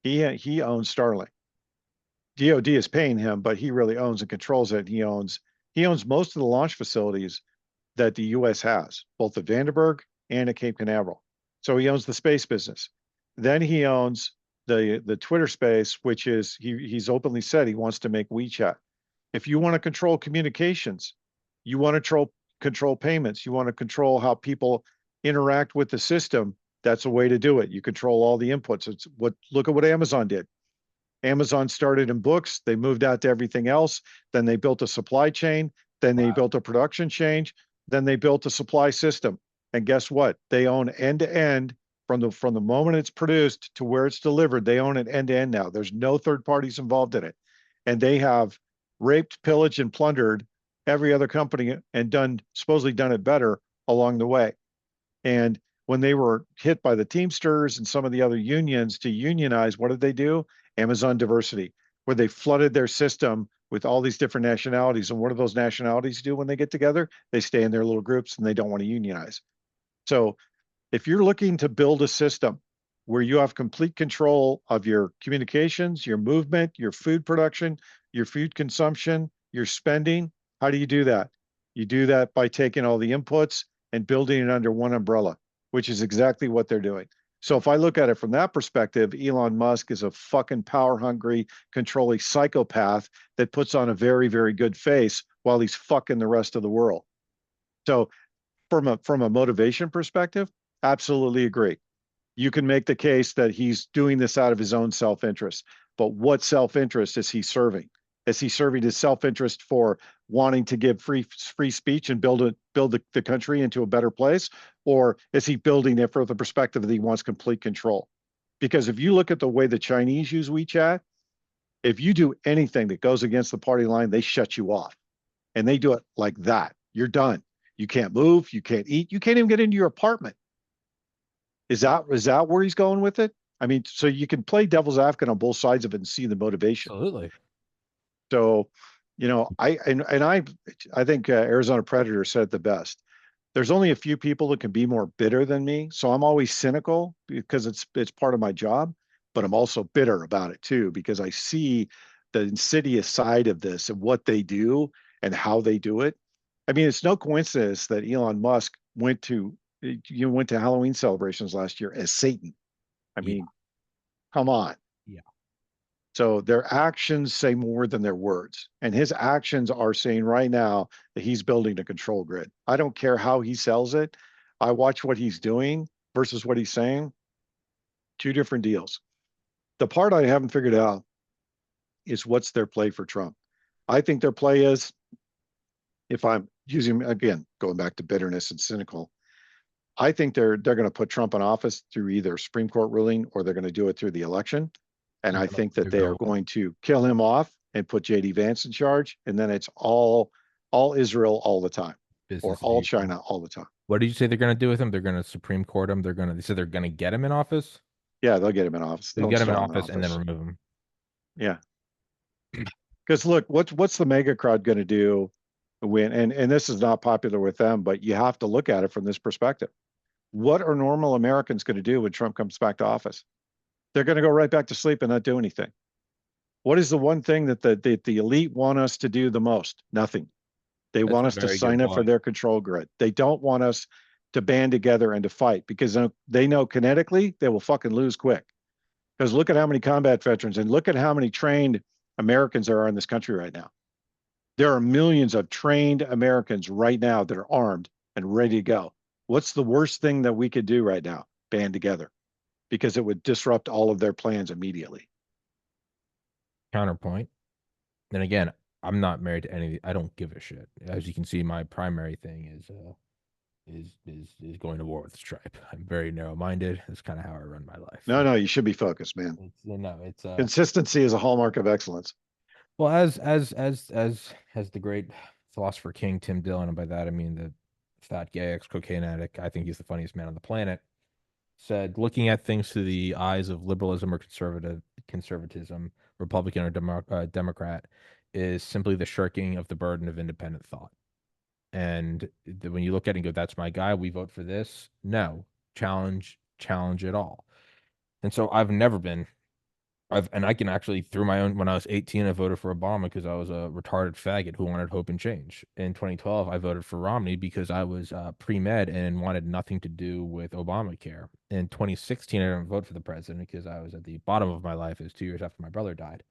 he owns Starlink. DoD is paying him, but he really owns and controls it. He owns most of the launch facilities that the U.S. has, both at Vandenberg and at Cape Canaveral. So he owns the space business. Then he owns the Twitter space, which is he's openly said he wants to make WeChat. If you want to control communications, you want to control payments, you want to control how people interact with the system, that's a way to do it. You control all the inputs. Look at what Amazon did. Amazon started in books, they moved out to everything else, then they built a supply chain, then they built a production chain, then they built a supply system. And guess what? They own end to end from the moment it's produced to where it's delivered. They own it end to end now. There's no third parties involved in it. And they have raped, pillaged, and plundered every other company and supposedly done it better along the way. And when they were hit by the Teamsters and some of the other unions to unionize, what did they do? Amazon diversity, where they flooded their system with all these different nationalities. And what do those nationalities do when they get together? They stay in their little groups and they don't want to unionize. So if you're looking to build a system where you have complete control of your communications, your movement, your food production, your food consumption, your spending, how do you do that? You do that by taking all the inputs and building it under one umbrella, which is exactly what they're doing. So if I look at it from that perspective, Elon Musk is a fucking power hungry, controlling psychopath that puts on a very, very good face while he's fucking the rest of the world. So from a motivation perspective, absolutely agree. You can make the case that he's doing this out of his own self-interest. But what self-interest is he serving? Is he serving his self-interest for wanting to give free speech and build the country into a better place? Or is he building it for the perspective that he wants complete control? Because if you look at the way the Chinese use WeChat, if you do anything that goes against the party line, they shut you off. And they do it like that. You're done. You can't move, you can't eat, you can't even get into your apartment. Is that where he's going with it? I mean, so you can play devil's advocate on both sides of it and see the motivation. Absolutely. So, I think Arizona Predator said it the best. There's only a few people that can be more bitter than me, so I'm always cynical because it's part of my job, but I'm also bitter about it too because I see the insidious side of this and what they do and how they do it. I mean, it's no coincidence that Elon Musk went to Halloween celebrations last year as Satan. I Yeah. mean, come on. Yeah. So their actions say more than their words. And his actions are saying right now that he's building a control grid. I don't care how he sells it. I watch what he's doing versus what he's saying. Two different deals. The part I haven't figured out is what's their play for Trump. I think their play is, if I'm using, again, going back to bitterness and cynical, I think they're going to put Trump in office through either Supreme Court ruling or they're going to do it through the election. And You I don't know think where that they're they are going. going to kill him off and put JD Vance in charge. And then it's all Israel all the time, or Business as all usual. China all the time. What did you say they're going to do with him? They're going to Supreme Court him. They said they're going to get him in office. Yeah, they'll get him in office. They'll They'll get him in install him in office and then office. remove him. Yeah. Because look, what's the mega crowd going to do when and this is not popular with them, but you have to look at it from this perspective. What are normal Americans going to do when Trump comes back to office? They're going to go right back to sleep and not do anything. What is the one thing that the elite want us to do the most? Nothing. They That's want a us to very good sign up for point. their control grid. They don't want us to band together and to fight because they know kinetically they will fucking lose quick. Because look at how many combat veterans and look at how many trained Americans there are in this country right now. There are millions of trained Americans right now that are armed and ready to go. What's the worst thing that we could do right now? Band together because it would disrupt all of their plans immediately. Counterpoint. Then again, I'm not married to any. I don't give a shit. As you can see, my primary thing is going to war with Stripe. I'm very narrow minded. That's kind of how I run my life. No, no, you should be focused, man. It's no, it's Consistency is a hallmark of excellence. well, as the great philosopher King Tim Dillon, and by that I mean the fat gay ex cocaine addict. I think he's the funniest man on the planet. Said, looking at things through the eyes of liberalism or conservatism, Republican or Democrat, is simply the shirking of the burden of independent thought. And when you look at it and go, that's my guy, we vote for this. No, challenge it all. And so I've never been and I can actually, through my own, when I was 18, I voted for Obama because I was a retarded faggot who wanted hope and change. In 2012, I voted for Romney because I was pre-med and wanted nothing to do with Obamacare. In 2016, I didn't vote for the president because I was at the bottom of my life. It was 2 years after my brother died.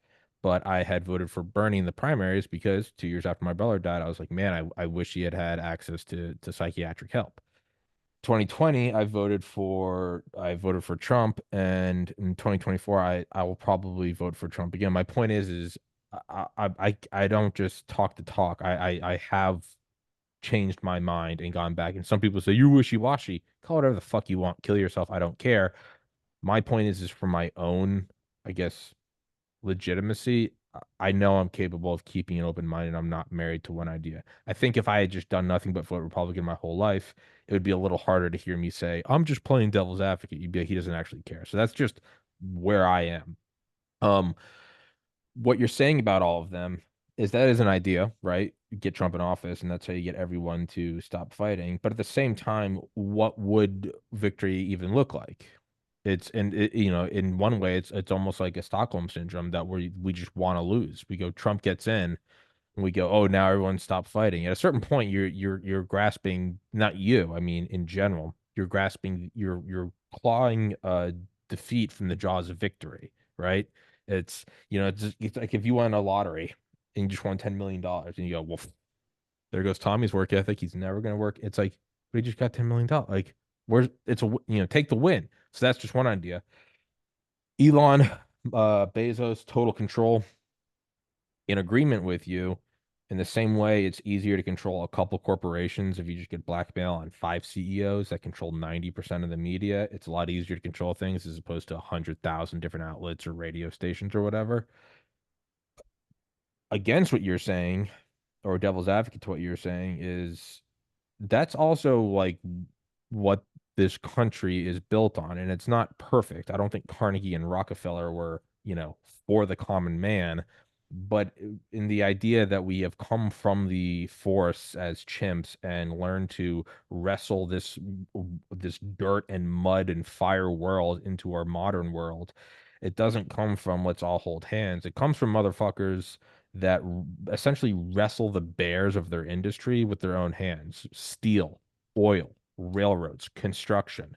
But I had voted for Bernie in the primaries because 2 years after my brother died, I was like, man, I wish he had had access to psychiatric help. 2020, I voted for Trump, and in 2024, I will probably vote for Trump again. My point is I don't just talk the talk. I have changed my mind and gone back. And some people say you're wishy-washy. Call it whatever the fuck you want. Kill yourself. I don't care. My point is for my own, I guess, legitimacy. I know I'm capable of keeping an open mind and I'm not married to one idea. I think if I had just done nothing but vote Republican my whole life, it would be a little harder to hear me say, I'm just playing devil's advocate. You'd be like, he doesn't actually care. So that's just where I am. Um, what you're saying about all of them is that is an idea, right? You get Trump in office, and that's how you get everyone to stop fighting. But at the same time, what would victory even look like? In one way, it's almost like a Stockholm syndrome that we just want to lose. We go, Trump gets in, and we go, oh, now everyone stop fighting. At a certain point, you're grasping, not you, I mean in general, you're grasping, you're clawing defeat from the jaws of victory, right? It's like if you won a lottery and you just won $10 million and you go, well, there goes Tommy's work ethic. He's never gonna work. It's like we just got $10 million. Like, take the win. So that's just one idea. Elon, Bezos, total control, in agreement with you. In the same way, it's easier to control a couple corporations if you just get blackmail on 5 CEOs that control 90% of the media. It's a lot easier to control things as opposed to 100,000 different outlets or radio stations or whatever. Against what you're saying, or devil's advocate to what you're saying, is that's also like what this country is built on, and it's not perfect. I don't think Carnegie and Rockefeller were, for the common man, but in the idea that we have come from the forest as chimps and learned to wrestle this dirt and mud and fire world into our modern world, it doesn't come from let's all hold hands. It comes from motherfuckers that essentially wrestle the bears of their industry with their own hands. Steel, oil, railroads, construction.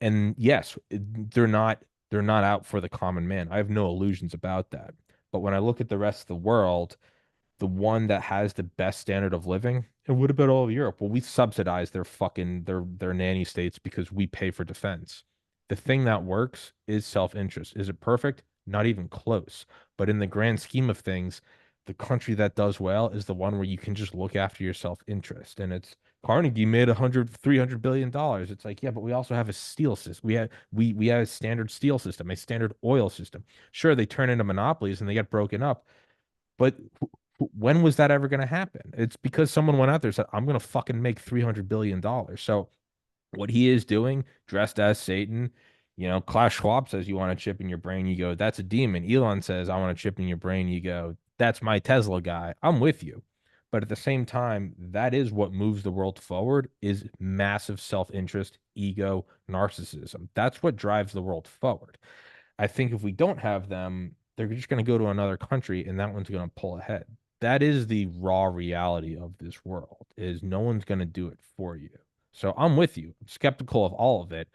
And yes, they're not out for the common man. I have no illusions about that. But when I look at the rest of the world, the one that has the best standard of living, and what about all of Europe? Well, we subsidize their nanny states because we pay for defense. The thing that works is self-interest. Is it perfect? Not even close. But in the grand scheme of things, the country that does well is the one where you can just look after your self-interest. And it's Carnegie made 300 billion dollars. It's like, yeah, but we also have a steel system. We have a standard steel system, a standard oil system. Sure, they turn into monopolies and they get broken up, but when was that ever going to happen? It's because someone went out there and said, I'm going to fucking make $300 billion. So what he is doing, dressed as Satan, Klaus Schwab says you want a chip in your brain. You go, that's a demon. Elon says, I want a chip in your brain. You go, that's my Tesla guy. I'm with you. But at the same time, that is what moves the world forward is massive self-interest, ego, narcissism. That's what drives the world forward. I think if we don't have them, they're just going to go to another country and that one's going to pull ahead. That is the raw reality of this world is no one's going to do it for you. So I'm with you. I'm skeptical of all of it.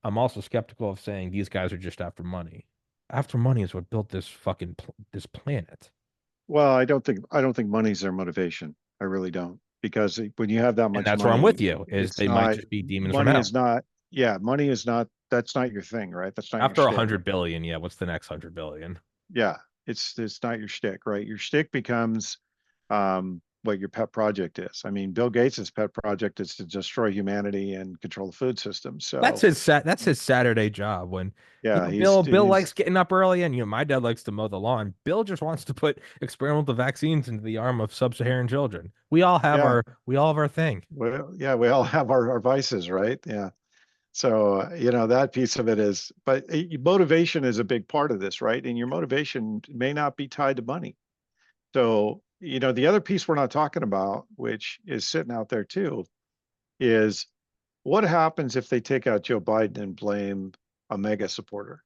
I'm also skeptical of saying these guys are just after money. After money is what built this this planet. Well, I don't think money's their motivation. I really don't. Because when you have that And much that's where I'm money, with you is it's they might not just be demons from money hell. is not, yeah, money is not, that's not your thing, right? That's not your After a shtick. 100 billion, yeah, what's the next 100 billion? Yeah. It's not your shtick, right? Your shtick becomes what your pet project is. I mean, Bill Gates's pet project is to destroy humanity and control the food system. That's So his Saturday job when yeah, Bill likes getting up early and my dad likes to mow the lawn. Bill just wants to put experimental vaccines into the arm of sub-Saharan children. yeah, We all have our thing. well, yeah, we all have our vices, right? Yeah. So, that piece of it is, but motivation is a big part of this, right? And your motivation may not be tied to money. So, the other piece we're not talking about, which is sitting out there too, is what happens if they take out Joe Biden and blame a mega supporter?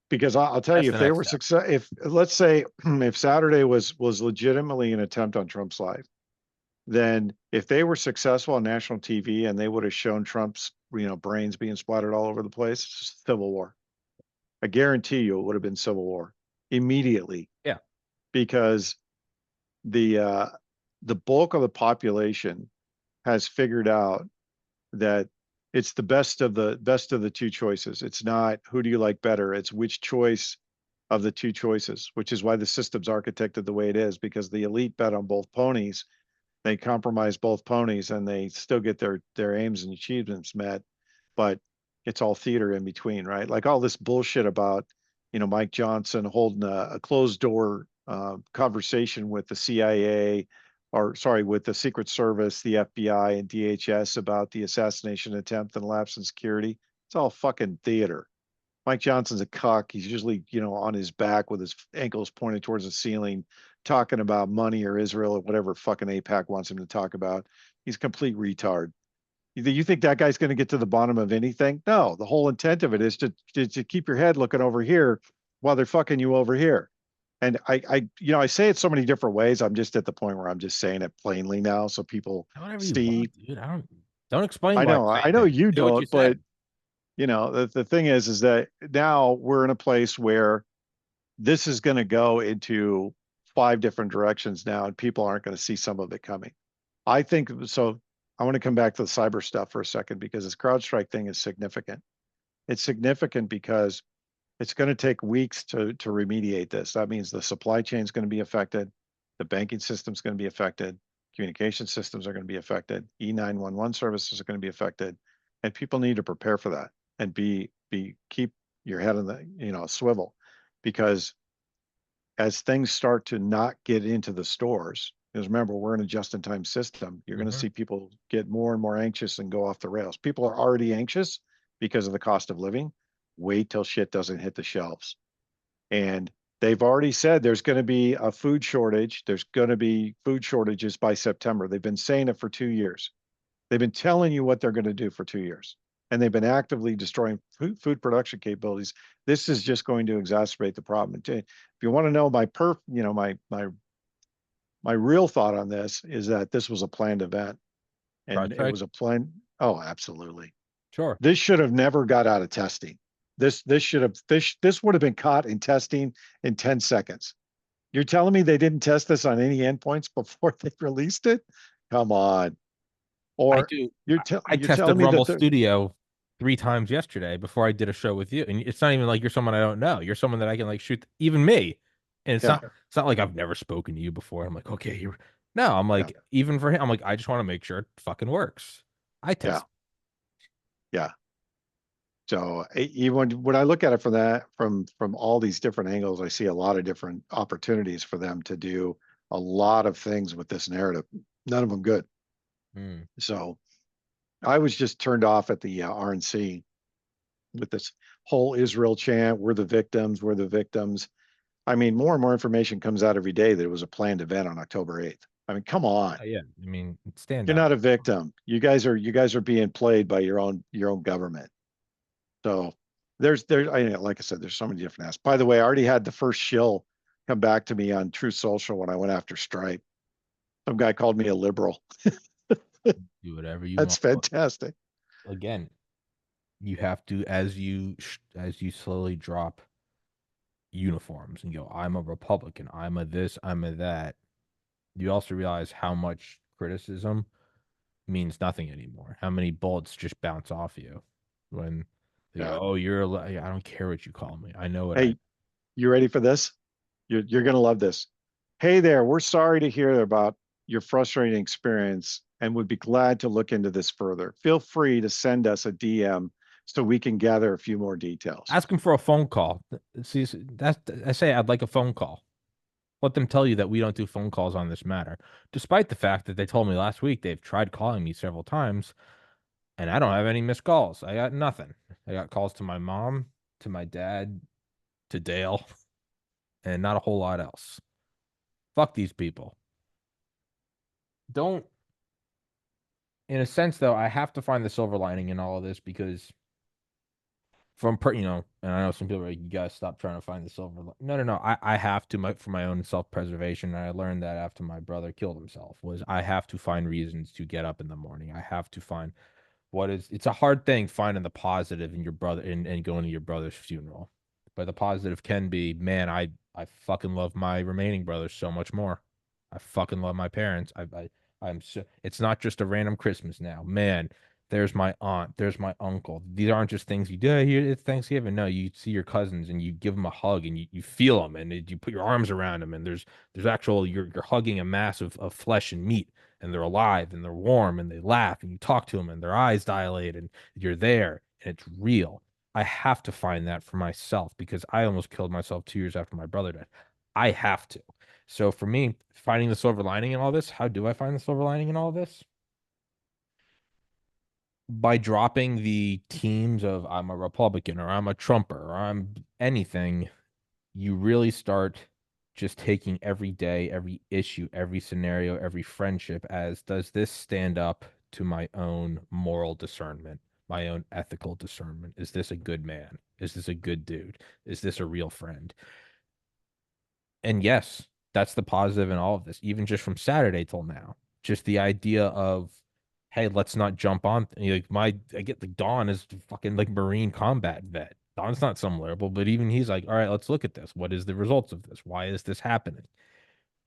Because I'll tell That's you, the if they next were step. success, if let's say if Saturday was legitimately an attempt on Trump's life, then if they were successful on national TV and they would have shown Trump's, brains being splattered all over the place, civil war. I guarantee you it would have been civil war immediately Yeah. because the uh, the bulk of the population has figured out that it's the best of the two choices. It's not who do you like better. It's which choice of the two choices, which is why the system's architected the way it is, because the elite bet on both ponies. They compromise both ponies and they still get their aims and achievements met, but it's all theater in between, right? Like all this bullshit about, Mike Johnson holding a closed door conversation with the CIA, or sorry, with the Secret Service, the FBI, and DHS about the assassination attempt and lapse in security. It's all fucking theater. Mike Johnson's a cuck. He's usually, on his back with his ankles pointed towards the ceiling, talking about money or Israel or whatever fucking APAC wants him to talk about. He's a complete retard. You think that guy's going to get to the bottom of anything? No, the whole intent of it is to keep your head looking over here while they're fucking you over here. And I say it so many different ways. I'm just at the point where I'm just saying it plainly now, so people Whatever you see. want, dude. I don't explain I why I'm know, saying I know things. you Say what you don't, said. but the thing is that now we're in a place where this is going to go into 5 different directions now, and people aren't going to see some of it coming. I think so. I want to come back to the cyber stuff for a second because this CrowdStrike thing is significant. It's significant because it's going to take weeks to remediate this. That means the supply chain is going to be affected, the banking system is going to be affected, communication systems are going to be affected, E911 services are going to be affected, and people need to prepare for that and keep your head on the swivel, because as things start to not get into the stores, because remember, we're in a just-in-time system, you're going to Mm-hmm. see people get more and more anxious and go off the rails. People are already anxious because of the cost of living. Wait till shit doesn't hit the shelves. And they've already said there's going to be a food shortage. There's going to be food shortages by September. They've been saying it for 2 years. They've been telling you what they're going to do for 2 years. And they've been actively destroying food production capabilities. This is just going to exacerbate the problem. If you want to know my real thought on this is that this was a planned event, and it Project? was a plan. Oh, absolutely. Sure. This should have never got out of testing. This would have been caught in testing in 10 seconds. You're telling me they didn't test this on any endpoints before they released it? Come on. I Or do. I you're telling tested me Rumble that they're Studio 3 times yesterday before I did a show with you, and it's not even like you're someone I don't know. You're someone that I can like shoot, even me. And it's yeah, not like I've never spoken to you before. I'm like, okay, you're no. I'm yeah, like, even for him, I'm like, I just want to make sure it fucking works. I yeah, test. yeah. So even when I look at it from from all these different angles, I see a lot of different opportunities for them to do a lot of things with this narrative. None of them good. Mm. So I was just turned off at the RNC with this whole Israel chant. We're the victims. We're the victims. I mean, more and more information comes out every day that it was a planned event on October 8th. I mean, come on. Yeah. I mean, stand You're up. not a victim. You guys are being played by your own government. So like I said, there's so many different aspects. By the way, I already had the first shill come back to me on True Social when I went after Stripe. Some guy called me a liberal. Do whatever you That's want. But fantastic. again, you have to, as you slowly drop uniforms and go, I'm a Republican, I'm a this, I'm a that. You also realize how much criticism means nothing anymore. How many bullets just bounce off you when they go, Yeah. "Oh, you're I don't care what you call me. I know what I." Hey, you ready for this? You're gonna love this. Hey there, we're sorry to hear about your frustrating experience and would be glad to look into this further. Feel free to send us a DM so we can gather a few more details. Ask them for a phone call. See, that's I say I'd like a phone call. Let them tell you that we don't do phone calls on this matter, despite the fact that they told me last week they've tried calling me several times and I don't have any missed calls. I got nothing. I got calls to my mom, to my dad, to Dale, and not a whole lot else. Fuck these people. Don't, in a sense, though, I have to find the silver lining in all of this because and I know some people are like, you gotta stop trying to find the silver. No, no, no. I have to for my own self preservation. And I learned that after my brother killed himself was I have to find reasons to get up in the morning. I have to find it's a hard thing finding the positive in your brother and going to your brother's funeral. But the positive can be, man, I fucking love my remaining brothers so much more. I fucking love my parents. I'm so it's not just a random Christmas now. Man, there's my aunt, there's my uncle. These aren't just things you do here. It's Thanksgiving. No, you see your cousins and you give them a hug and you feel them and you put your arms around them and there's actual you're hugging a mass of flesh and meat and they're alive and they're warm and they laugh and you talk to them and their eyes dilate and you're there and it's real. I have to find that for myself because I almost killed myself 2 years after my brother died. I have to. So for me, finding the silver lining in all this, how do I find the silver lining in all this? By dropping the teams of I'm a Republican or I'm a Trumper or I'm anything, you really start just taking every day, every issue, every scenario, every friendship as does this stand up to my own moral discernment, my own ethical discernment? Is this a good man? Is this a good dude? Is this a real friend? And yes, that's the positive in all of this, even just from Saturday till now. Just the idea of, hey, let's not jump on. Like I get like Don is fucking like Marine combat vet. Don's not some liberal, but even he's like, all right, let's look at this. What is the results of this? Why is this happening?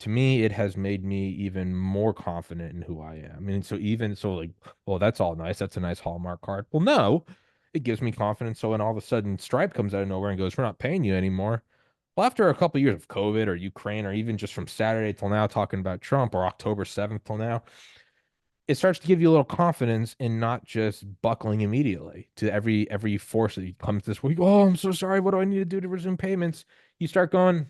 To me, it has made me even more confident in who I am. And so even so, like, well, that's all nice. That's a nice Hallmark card. Well, no, It gives me confidence. So when all of a sudden Stripe comes out of nowhere and goes, we're not paying you anymore. Well, after a couple of years of COVID or Ukraine, or even just from Saturday till now talking about Trump, or October 7th till now, it starts to give you a little confidence in not just buckling immediately to every force that comes this week. Oh, I'm so sorry. What do I need to do to resume payments? You start going,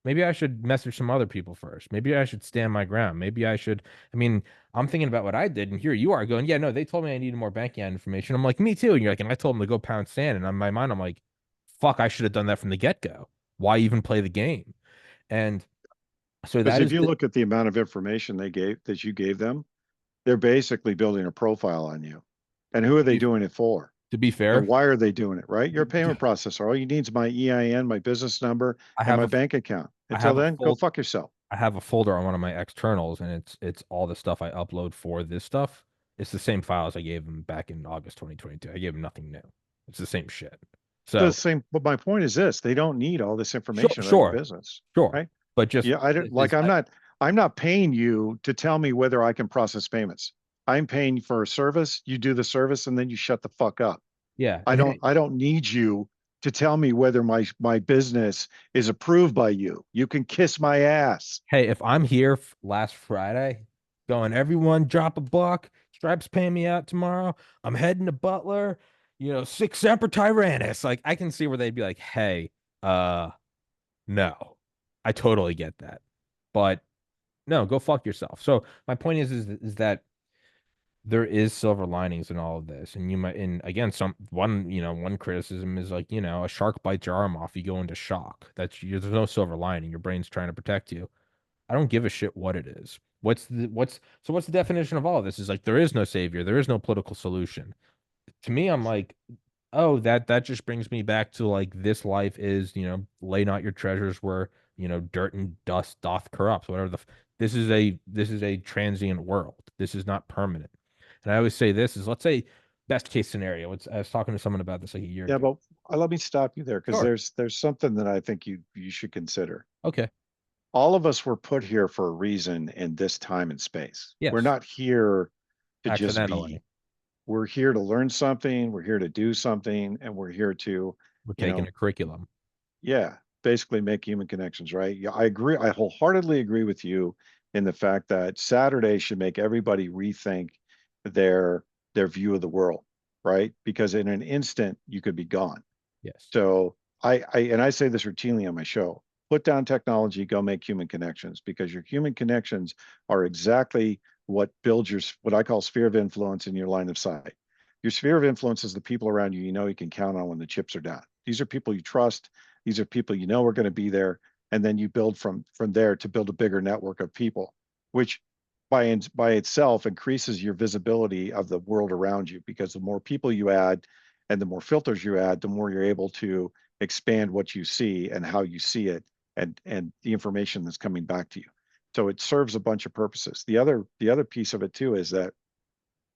maybe I should message some other people first. Maybe I should stand my ground. Maybe I should. I mean, I'm thinking about what I did, and here you are going, yeah, no, they told me I needed more banking information. I'm like, me too. And you're like, and I told them to go pound sand. And on my mind, I'm like, fuck, I should have done that from the get-go. Why even play the game? And so Because that if is you the, look at the amount of information that you gave them, they're basically building a profile on you. And who are to they be doing it for? to be And fair, why are they doing it, right? You're a payment processor. All you need is my EIN, my business number, I and have my a bank account. I Until have a then, go full fuck yourself. I have a folder on one of my externals, and it's all the stuff I upload for this stuff. It's the same files I gave them back in August 2022. I gave them nothing new. It's the same shit. The So same, but my point is this: they don't need all this sure, information about your sure, business, sure. right? But just Yeah, I don't like. is I'm not paying you to tell me whether I can process payments. I'm paying for a service. You do the service, and then you shut the fuck up. yeah. And hey, I don't need you to tell me whether my business is approved by you. You can kiss my ass. hey, if I'm here last Friday, going, everyone drop a buck. Stripes paying me out tomorrow. I'm heading to Butler. Sic Semper Tyrannis. Like I can see where they'd be like, hey, uh, no, I totally get that, but no, go fuck yourself. So my point is that there is silver linings in all of this, and you might, and again, one criticism is like, a shark bites your arm off, you go into shock. There's no silver lining. Your brain's trying to protect you. I don't give a shit what it is. What's the definition of all of this? Is like there is no savior, there is no political solution. To me, I'm like, oh, that just brings me back to like this life is, lay not your treasures where, dirt and dust doth corrupt, whatever this is a transient world. This is not permanent. And I always say this is, let's say, best case scenario. I was talking to someone about this like a year Yeah, ago. but let me stop you there because Sure. there's something that I think you should consider. Okay. All of us were put here for a reason in this time and space. We're Yes. not here to just Accidentally. be. We're here to learn something, we're here to do something, and we're here to, We're you taking know, a curriculum. yeah, basically make human connections, right? Yeah, I agree. I wholeheartedly agree with you in the fact that Saturday should make everybody rethink their their view of the world, right? Because in an instant you could be gone. Yes. So I say this routinely on my show. Put down technology, go make human connections because your human connections are exactly what builds your what I call sphere of influence in your line of sight. Your sphere of influence is the people around you you know you can count on when the chips are down. These are people you trust. These are people you know are going to be there, and then you build from there to build a bigger network of people, which by itself increases your visibility of the world around you because the more people you add and the more filters you add, the more you're able to expand what you see and how you see it and the information that's coming back to you. So it serves a bunch of purposes. The other piece of it too is that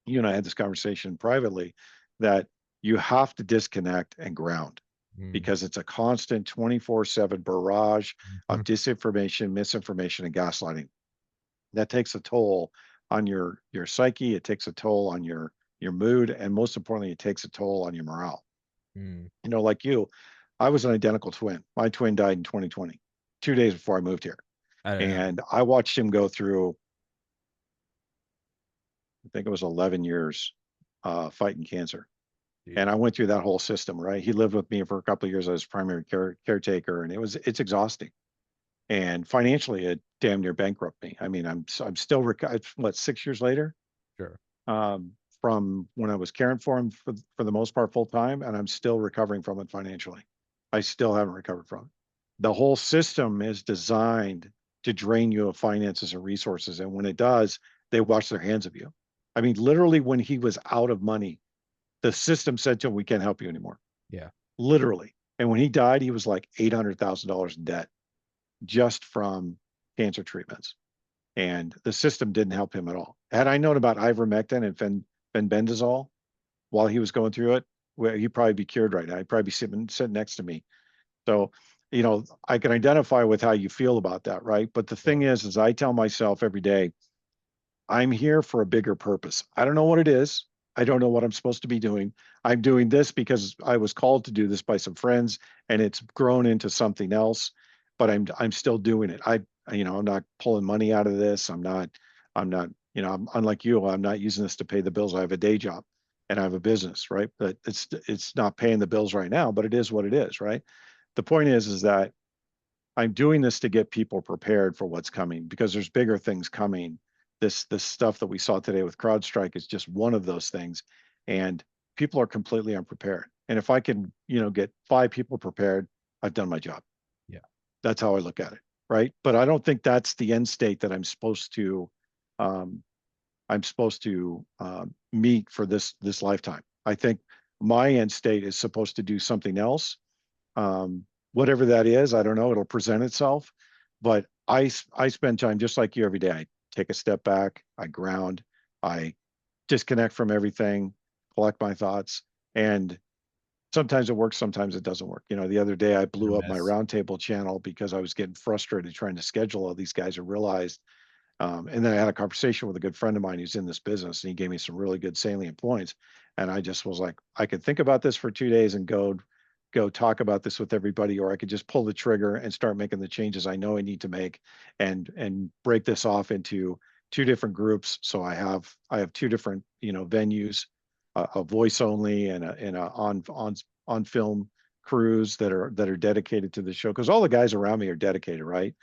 you and I had this conversation privately that you have to disconnect and ground Mm-hmm. because it's a constant 24/7 barrage of disinformation, misinformation, and gaslighting. That takes a toll on your psyche. It takes a toll on your mood, and most importantly, it takes a toll on your morale. Mm-hmm. Like you, I was an identical twin. My twin died in 2020, 2 days before I moved here, I don't know. and I watched him go through. I think it was 11 years fighting cancer. And Jeez. I went through that whole system, right? He lived with me for a couple of years as primary caretaker, and it's exhausting. And financially, it damn near bankrupt me. I mean, I'm still what 6 years later Sure. from when I was caring for him for the most part full time, and I'm still recovering from it financially. I still haven't recovered from it. The whole system is designed to drain you of finances and resources, and when it does, they wash their hands of you. I mean, literally, when he was out of money, the system said to him, "We can't help you anymore." Yeah. Literally. And when he died, he was like $800,000 in debt just from cancer treatments. And the system didn't help him at all. Had I known about ivermectin and fenbendazole while he was going through it, well, he'd probably be cured right now. He'd probably be sitting next to me. So, I can identify with how you feel about that, right? But the thing Sure. is I tell myself every day, I'm here for a bigger purpose. I don't know what it is. I don't know what I'm supposed to be doing. I'm doing this because I was called to do this by some friends, and it's grown into something else, but I'm still doing it. I'm not pulling money out of this. I'm unlike you, I'm not using this to pay the bills. I have a day job and I have a business, right? But it's not paying the bills right now, but it is what it is, right? The point is that I'm doing this to get people prepared for what's coming because there's bigger things coming. This stuff that we saw today with CrowdStrike is just one of those things, and people are completely unprepared. And if I can, get 5 people prepared, I've done my job. Yeah. That's how I look at it, right? But I don't think that's the end state that um, I'm supposed to meet for this lifetime. I think my end state is supposed to do something else, whatever that is. I don't know. It'll present itself, but I spend time just like you every day. I take a step back, I ground, I disconnect from everything, collect my thoughts, and sometimes it works, sometimes it doesn't work. The other day I Hit or blew up my miss. roundtable channel because I was getting frustrated trying to schedule all these guys and realized and then I had a conversation with a good friend of mine who's in this business, and he gave me some really good salient points. And I just was like, I could think about this for 2 days and go talk about this with everybody, or I could just pull the trigger and start making the changes I know I need to make, and break this off into 2 different groups. So I have 2 different venues, a voice only and a on film crews that are dedicated to the show because all the guys around me are dedicated, right?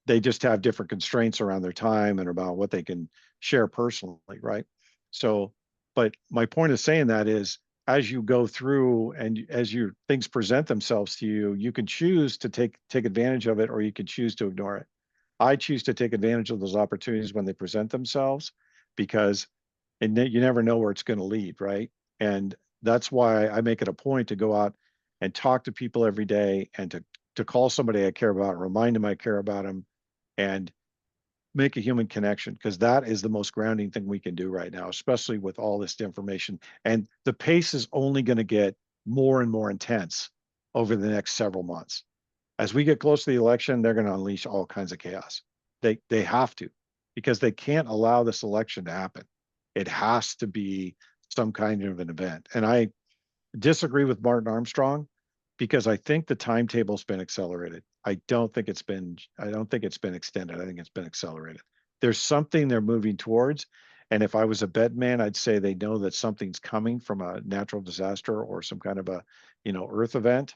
They just have different constraints around their time and about what they can share personally, right? So, but my point of saying that is as you go through and as your things present themselves to you, you can choose to take advantage of it or you can choose to ignore it. I choose to take advantage of those opportunities when they present themselves because you never know where it's going to lead, right? And that's why I make it a point to go out and talk to people every day and to call somebody I care about, remind them I care about them, and make a human connection because that is the most grounding thing we can do right now, especially with all this information. And the pace is only going to get more and more intense over the next several months. As we get close to the election, they're going to unleash all kinds of chaos. They have to because they can't allow this election to happen. It has to be some kind of an event. And I disagree with Martin Armstrong because I think the timetable's been accelerated. I don't think it's been extended. I think it's been accelerated. There's something they're moving towards. And if I was a bed man, I'd say they know that something's coming from a natural disaster or some kind of earth event.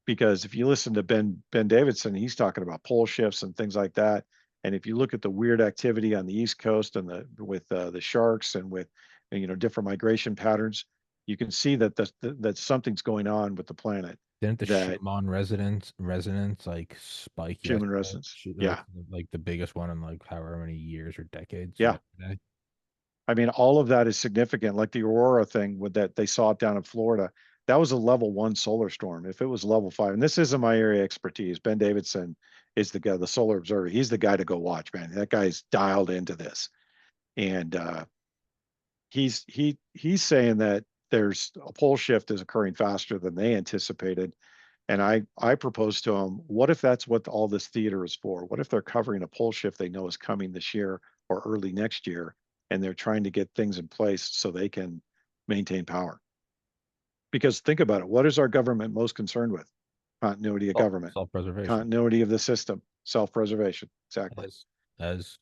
Because if you listen to Ben Davidson, he's talking about pole shifts and things like that. And if you look at the weird activity on the East Coast and with the sharks and with different migration patterns, you can see that something's going on with the planet. Didn't the That Schumann resonance like spike human yesterday? residents, Like yeah, the biggest one in like however many years or decades yeah. yesterday. I mean, all of that is significant. Like the Aurora thing with that they saw it down in Florida. That was a level 1 solar storm. If it was level 5, and this isn't my area of expertise, Ben Davidson is the guy, the solar observer. He's the guy to go watch, man. That guy's dialed into this. And he's saying that there's a pole shift is occurring faster than they anticipated. And I proposed to him, what if that's what all this theater is for? What if they're covering a pole shift they know is coming this year or early next year, and they're trying to get things in place so they can maintain power? Because think about it, what is our government most concerned with? Continuity of government, Self-preservation. continuity of the system, self-preservation. Exactly. As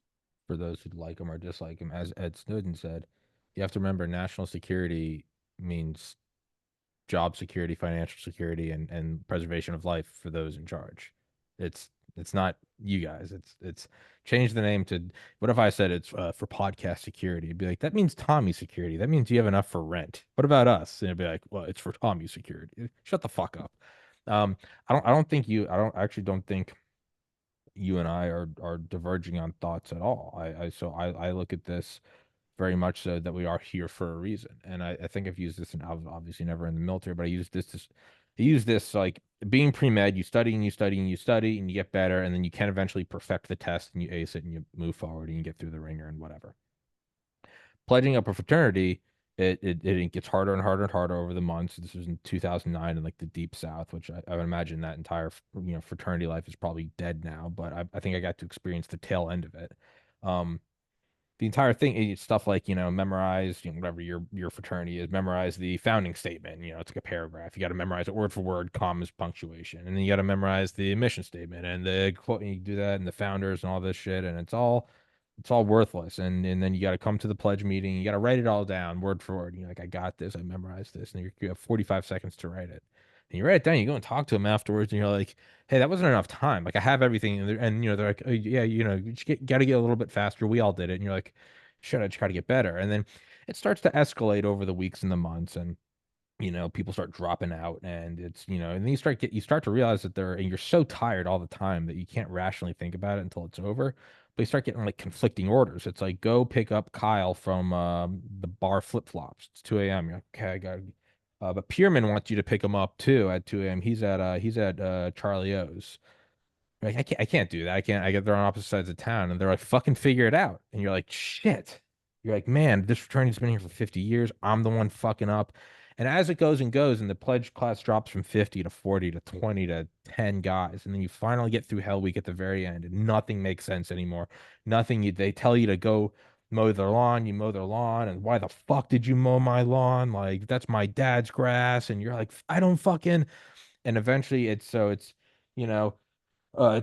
for those who like him or dislike him, as Ed Snowden said, you have to remember national security means job security, financial security, and preservation of life for those in charge. It's it's not you guys. It's change the name to what if I said it's for podcast security? It'd be like that means Tommy security. That means you have enough for rent. What about us? And it'd be like, well, it's for Tommy security. Shut the fuck up. I actually don't think you and I are diverging on thoughts at all. I look at this very much so that we are here for a reason. And I think I've used this, and I was obviously never in the military, but I use this like being pre-med, you study and you study and you study and you get better, and then you can eventually perfect the test and you ace it and you move forward and you get through the ringer and whatever. Pledging up a fraternity, it gets harder and harder and harder over the months. This was in 2009 in like the deep South, which I would imagine that entire fraternity life is probably dead now, but I think I got to experience the tail end of it. Um, the entire thing, it's stuff like, memorize, whatever your fraternity is, memorize the founding statement. It's like a paragraph. You got to memorize it word for word, commas, punctuation. And then you got to memorize the mission statement and the quote, you do that and the founders and all this shit. And it's all worthless. And then you got to come to the pledge meeting. You got to write it all down word for word. You're like, I got this. I memorized this. And you have 45 seconds to write it. And you write it down. You go and talk to them afterwards, and you're like, hey, that wasn't enough time. Like I have everything, they're like, oh, yeah, you just got to get a little bit faster. We all did it, and you're like, shit, I just got to get better. And then it starts to escalate over the weeks and the months, and people start dropping out, and it's and then you start to realize that and you're so tired all the time that you can't rationally think about it until it's over. But you start getting like conflicting orders. It's like go pick up Kyle from the bar Flip Flops. It's 2 a.m. You're like, okay, I got. But Pierman wants you to pick him up too at 2 a.m. He's at Charlie O's. Like I can't do that. I can't. I get they're on opposite sides of town, and they're like, fucking figure it out. And you're like, shit. You're like, man, this fraternity's been here for 50 years. I'm the one fucking up. And as it goes and goes, and the pledge class drops from 50 to 40 to 20 to 10 guys, and then you finally get through Hell Week at the very end, and nothing makes sense anymore. Nothing. They tell you to go mow their lawn, you mow their lawn, and why the fuck did you mow my lawn? Like that's my dad's grass, and you're like, I don't fucking. And eventually, it's you know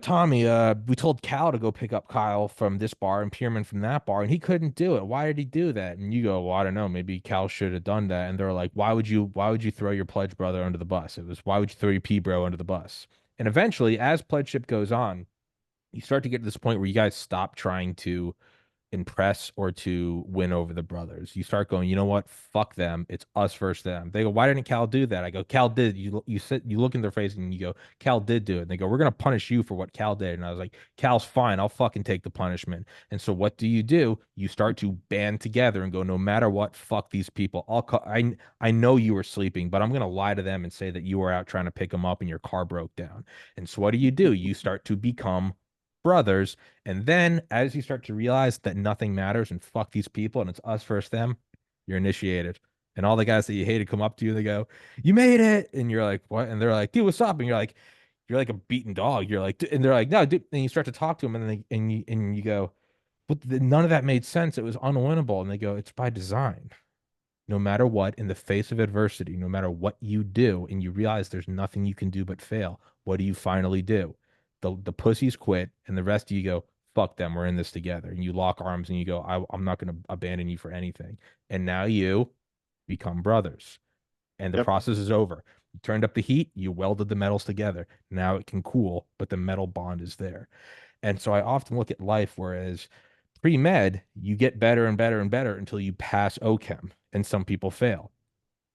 Tommy, we told Cal to go pick up Kyle from this bar and Pierman from that bar, and he couldn't do it. Why did he do that? And you go, well, I don't know. Maybe Cal should have done that. And they're like, why would you throw your pledge brother under the bus? It was, why would you throw your P bro under the bus? And eventually, as pledgeship goes on, you start to get to this point where you guys stop trying to impress or to win over the brothers. You start going, you know what? Fuck them. It's us versus them. They go, why didn't Cal do that? I go, Cal did. You look in their face and you go, Cal did do it. And they go, we're gonna punish you for what Cal did. And I was like, Cal's fine. I'll fucking take the punishment. And so what do? You start to band together and go, no matter what, fuck these people. I know you were sleeping, but I'm gonna lie to them and say that you were out trying to pick them up and your car broke down. And so what do? You start to become brothers, and then as you start to realize that nothing matters and fuck these people and it's us versus them, you're initiated. And all the guys that you hated come up to you, they go, you made it. And you're like, what? And they're like, dude, what's up? And you're like a beaten dog. You're like, and they're like, no, dude. And you start to talk to them, and you go, but none of that made sense. It was unwinnable. And they go, it's by design. No matter what, in the face of adversity, no matter what you do, and you realize there's nothing you can do but fail, what do you finally do? The pussies quit, and the rest of you go, fuck them, we're in this together. And you lock arms and you go, I'm not going to abandon you for anything. And now you become brothers, and the Yep. process is over. You turned up the heat, you welded the metals together. Now it can cool, but the metal bond is there. And so I often look at life, whereas pre-med, you get better and better and better until you pass OChem, and some people fail.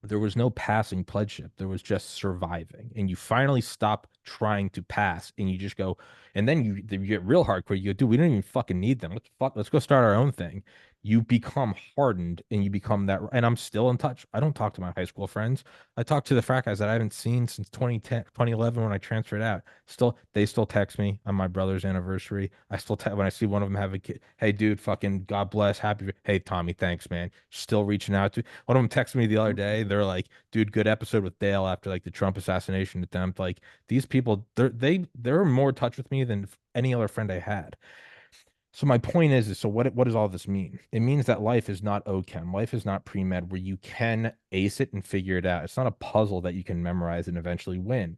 There was no passing pledgeship. There was just surviving. And you finally stop trying to pass and you just go, and then you get real hardcore. You go, dude, we don't even fucking need them. Let's go start our own thing. You become hardened and you become that. And I'm still in touch. I don't talk to my high school friends. I talk to the frat guys that I haven't seen since 2010, 2011 when I transferred out. They still text me on my brother's anniversary. When I see one of them have a kid, hey, dude, fucking God bless, happy. Hey, Tommy, thanks, man. Still reaching out to one of them. Texted me the other day. They're like, dude, good episode with Dale after like the Trump assassination attempt. Like these people, they're more in touch with me than any other friend I had. So my point is so what does all this mean? It means that life is not OChem. Life is not pre-med where you can ace it and figure it out. It's not a puzzle that you can memorize and eventually win.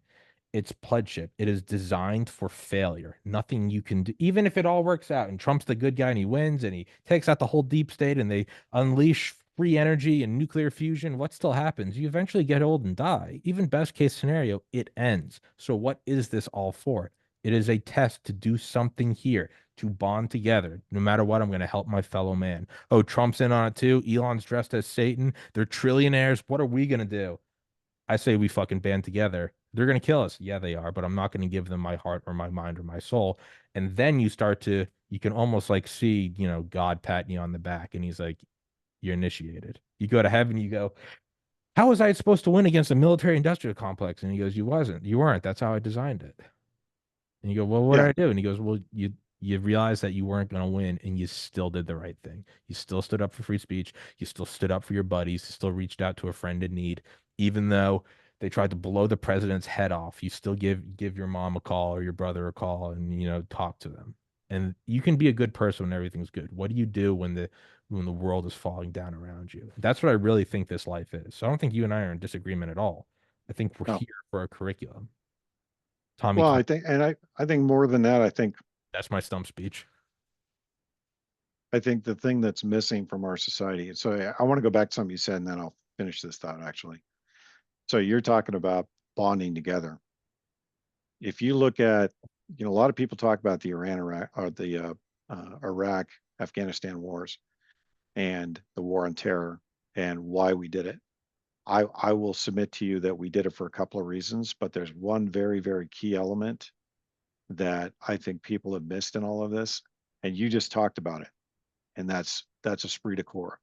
It's pledgeship. It is designed for failure. Nothing you can do, even if it all works out and Trump's the good guy and he wins and he takes out the whole deep state and they unleash free energy and nuclear fusion, what still happens? You eventually get old and die. Even best case scenario, it ends. So what is this all for? It is a test to do something here, to bond together. No matter what, I'm going to help my fellow man. Oh, Trump's in on it too. Elon's dressed as Satan. They're trillionaires. What are we going to do? I say we fucking band together. They're going to kill us. Yeah, they are, but I'm not going to give them my heart or my mind or my soul. And then you can almost like see, God patting you on the back and he's like, you're initiated. You go to heaven, you go, how was I supposed to win against a military industrial complex? And he goes, you weren't. That's how I designed it. And you go, well, what did Yeah. I do? And he goes, well, you realized that you weren't going to win and you still did the right thing. You still stood up for free speech. You still stood up for your buddies. You still reached out to a friend in need, even though they tried to blow the president's head off. You still give your mom a call or your brother a call and, talk to them. And you can be a good person when everything's good. What do you do when the world is falling down around you? That's what I really think this life is. So I don't think you and I are in disagreement at all. I think we're No. here for a curriculum. Tommy, Well, I think, and I think more than that, that's my stump speech. I think the thing that's missing from our society. So I want to go back to something you said, and then I'll finish this thought actually. So you're talking about bonding together. If you look at, a lot of people talk about the Iran, Iraq, or the Iraq, Afghanistan wars and the war on terror and why we did it. I will submit to you that we did it for a couple of reasons, but there's one very, very key element that I think people have missed in all of this. And you just talked about it. And that's esprit de corps.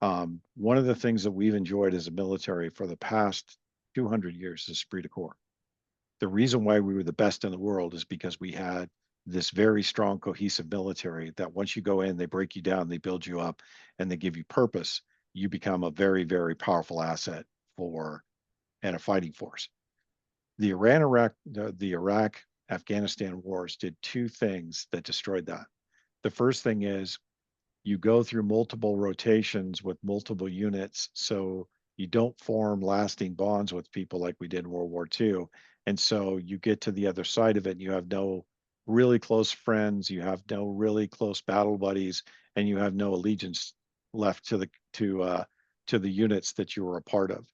One of the things that we've enjoyed as a military for the past 200 years is esprit de corps. The reason why we were the best in the world is because we had this very strong, cohesive military that once you go in, they break you down, they build you up, and they give you purpose. You become a very, very powerful asset for and a fighting force. The Iraq, Afghanistan wars did two things that destroyed that. The first thing is you go through multiple rotations with multiple units. So you don't form lasting bonds with people like we did in World War II. And so you get to the other side of it and you have no really close friends, you have no really close battle buddies, and you have no allegiance left to the units that you were a part of.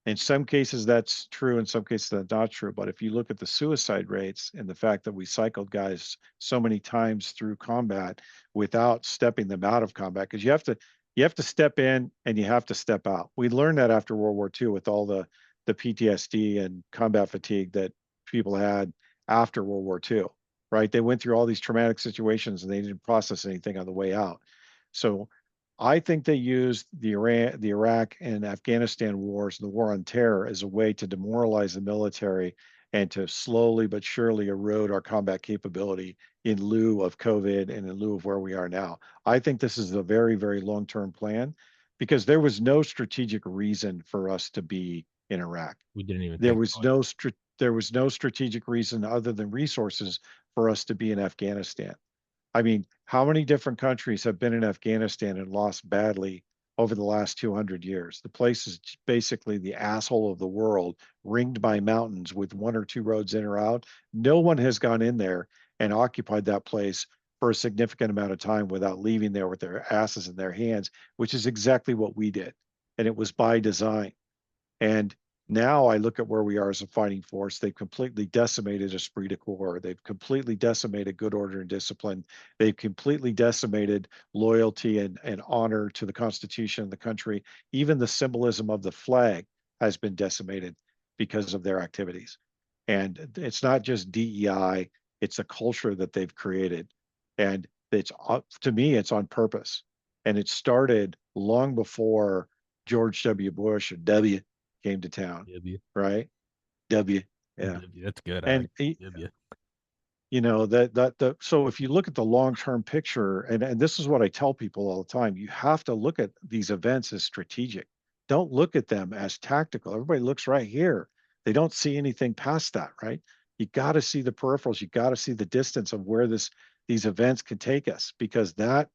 In some cases that's true, in some cases that's not true. But if you look at the suicide rates and the fact that we cycled guys so many times through combat without stepping them out of combat, because you have to step in and you have to step out. We learned that after World War II with all the PTSD and combat fatigue that people had after World War II, right? They went through all these traumatic situations and they didn't process anything on the way out. So I think they used the Iraq and Afghanistan wars, the war on terror, as a way to demoralize the military and to slowly but surely erode our combat capability in lieu of COVID and in lieu of where we are now. I think this is a very, very long-term plan because there was no strategic reason for us to be in Iraq. We didn't even There think was about it. no there was no strategic reason other than resources for us to be in Afghanistan. I mean, how many different countries have been in Afghanistan and lost badly over the last 200 years? The place is basically the asshole of the world, ringed by mountains with one or two roads in or out. No one has gone in there and occupied that place for a significant amount of time without leaving there with their asses in their hands, which is exactly what we did. And it was by design. And now I look at where we are as a fighting force. They've completely decimated esprit de corps. They've completely decimated good order and discipline. They've completely decimated loyalty and honor to the Constitution and the country. Even the symbolism of the flag has been decimated because of their activities. And it's not just DEI, it's a culture that they've created. And it's, to me, it's on purpose. And it started long before George W. Bush or W came to town, W. right? W, yeah. W. That's good. I And like W. so if you look at the long-term picture, and this is what I tell people all the time, you have to look at these events as strategic. Don't look at them as tactical. Everybody looks right here. They don't see anything past that, right? You got to see the peripherals. You got to see the distance of where these events can take us, because that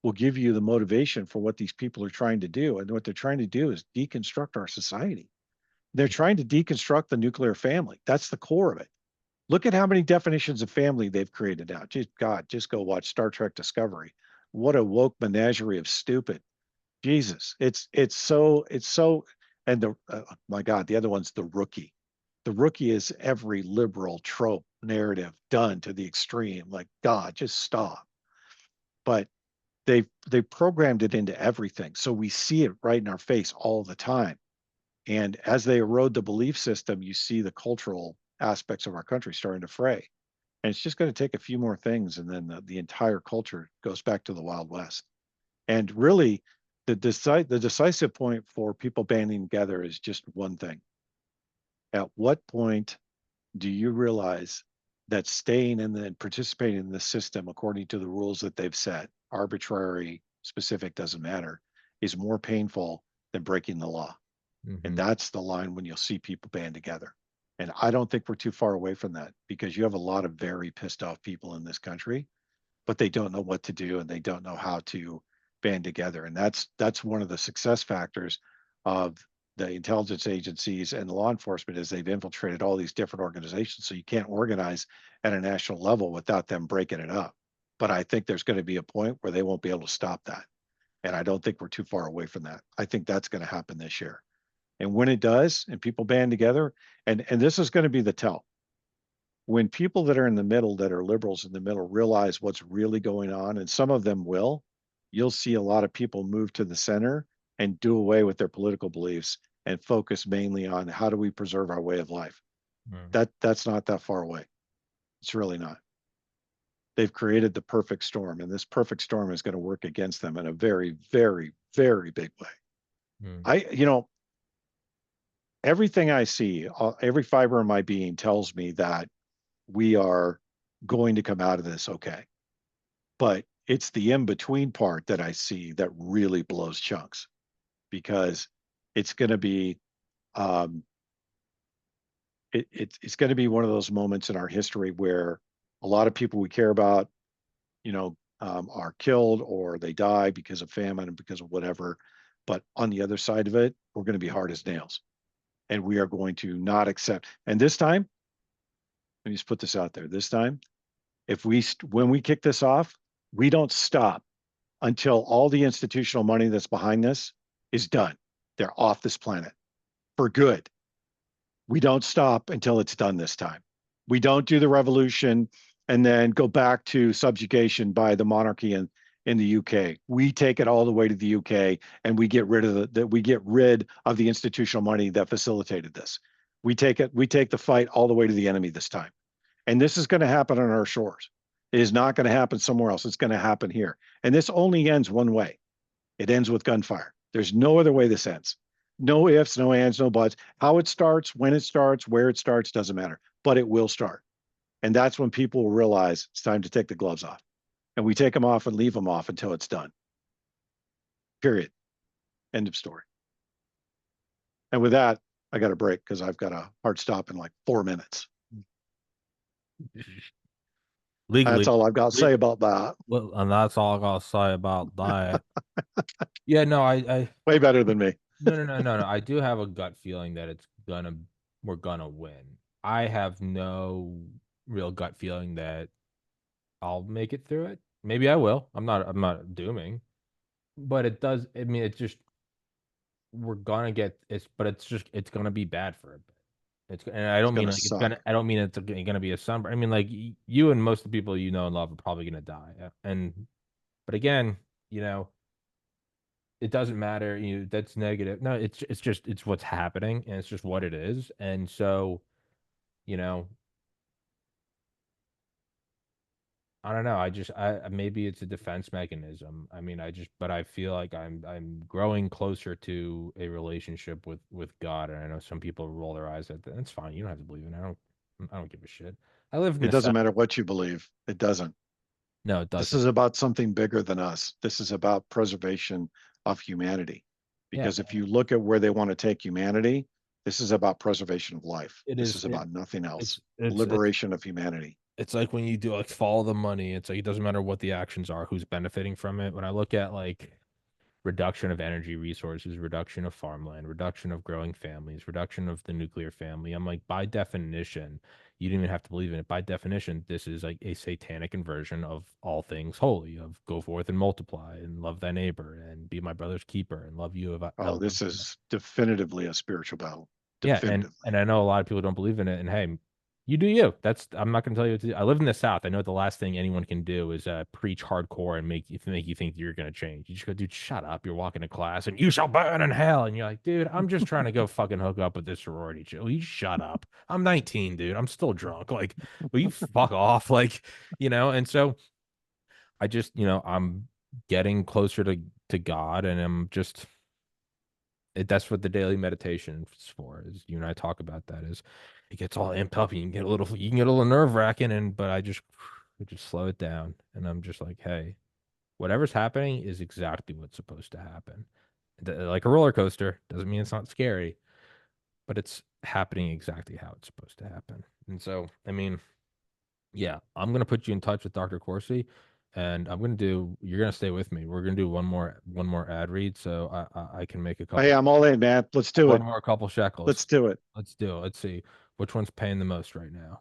will give you the motivation for what these people are trying to do. And what they're trying to do is deconstruct our society. They're trying to deconstruct the nuclear family. That's the core of it. Look at how many definitions of family they've created now. Just God, just go watch Star Trek Discovery. What a woke menagerie of stupid. Jesus, it's so. And my God, the other one's the rookie. The rookie is every liberal trope narrative done to the extreme. Like God, just stop. But they programmed it into everything, so we see it right in our face all the time. And as they erode the belief system, you see the cultural aspects of our country starting to fray. And it's just going to take a few more things, and then the entire culture goes back to the Wild West. And really, the decisive point for people banding together is just one thing. At what point do you realize that staying in and participating in the system according to the rules that they've set, arbitrary, specific, doesn't matter, is more painful than breaking the law? And Hmm. that's the line when you'll see people band together. And I don't think we're too far away from that, because you have a lot of very pissed off people in this country. but they don't know what to do and they don't know how to band together. And that's one of the success factors of the intelligence agencies and the law enforcement is they've infiltrated all these different organizations. So you can't organize at a national level without them breaking it up. But I think there's going to be a point where they won't be able to stop that. And I don't think we're too far away from that. I think that's going to happen this year. And when it does, and people band together, and this is going to be the tell. When people that are in the middle, that are liberals in the middle, realize what's really going on, and some of them will, you'll see a lot of people move to the center and do away with their political beliefs and focus mainly on how do we preserve our way of life. Mm. That's not that far away. It's really not. They've created the perfect storm, and this perfect storm is going to work against them in a very, very, very big way. Mm. Everything I see, every fiber in my being tells me that we are going to come out of this okay. But it's the in between part that I see that really blows chunks because it's going to be um, it's going to be one of those moments in our history where a lot of people we care about, are killed or they die because of famine and because of whatever. But on the other side of it, we're going to be hard as nails, and we are going to not accept. And this time, let me just put this out there. This time, if when we kick this off, we don't stop until all the institutional money that's behind this is done. They're off this planet for good. We don't stop until it's done this time. We don't do the revolution and then go back to subjugation by the monarchy in the UK. We take it all the way to the UK and we get rid of the institutional money that facilitated this. We take the fight all the way to the enemy this time. And this is going to happen on our shores. It is not going to happen somewhere else. It's going to happen here. And this only ends one way. It ends with gunfire. There's no other way this ends. No ifs, no ands, no buts. How it starts, when it starts, where it starts, doesn't matter. But it will start. And that's when people will realize it's time to take the gloves off. And we take them off and leave them off until it's done. Period. End of story. And with that, I got a break because I've got a hard stop in like 4 minutes. That's Legally, all I've got to say about that. well, and that's all I gotta say about that. Yeah, no, Way better than me. no. I do have a gut feeling that we're gonna win. I have no real gut feeling that I'll make it through it. Maybe I will. I'm not dooming, but it does. I mean, it's just we're gonna get it's, but it's gonna be bad for a bit. And I It's don't going mean to like suck. I don't mean it's gonna be a sunburn. I mean like you and most of the people you know and love are probably gonna die. And but again, you know, it doesn't matter. That's negative. No, it's just it's what's happening and it's just what it is. And so, you know, I don't know. Maybe it's a defense mechanism. I mean, but I feel like I'm growing closer to a relationship with God. And I know some people roll their eyes at that. That's fine. You don't have to believe in it. I don't give a shit. I live in It the doesn't South. matter what you believe. It doesn't. No, it This doesn't. is about something bigger than us. This is about preservation of humanity. Yeah, Because if you look at where they want to take humanity, this is about preservation of life. it This is. is about nothing else. It's Liberation of humanity. it's like when you do like follow the money. It's like it doesn't matter what the actions are, who's benefiting from it. When I look at like reduction of energy resources, reduction of farmland, reduction of growing families, reduction of the nuclear family. I'm like, by definition, you don't even have to believe in it. By definition, this is like a satanic inversion of all things holy, of go forth and multiply and love thy neighbor and be my brother's keeper and love you. I Oh, love this you. is definitively a spiritual battle. Yeah, and Definitively. and I know a lot of people don't believe in it. And hey, you do you. I'm not gonna tell you what to do. I live in the South. I know the last thing anyone can do is preach hardcore and make you think you're gonna change. You just go, dude, shut up. You're walking to class and you shall burn in hell. And you're like, dude, I'm just trying to go fucking hook up with this sorority chick. Will you shut up? I'm 19, dude. I'm still drunk. Like, will you fuck off? Like, and so I'm getting closer to God, and I'm just that's what the daily meditation is for. Is you and I talk about that. Is it gets all amped up, and you can get a little nerve wracking, but I just slow it down, and I'm just like, hey, whatever's happening is exactly what's supposed to happen. Like a roller coaster doesn't mean it's not scary, but it's happening exactly how it's supposed to happen. And so, I mean, yeah, I'm gonna put you in touch with Dr. Corsi. and you're gonna stay with me. We're gonna do one more ad read, so I can make a Hey, couple I'm all in, man. Let's do one it. more couple shekels. Let's do it. Let's do it. Let's see which one's paying the most right now.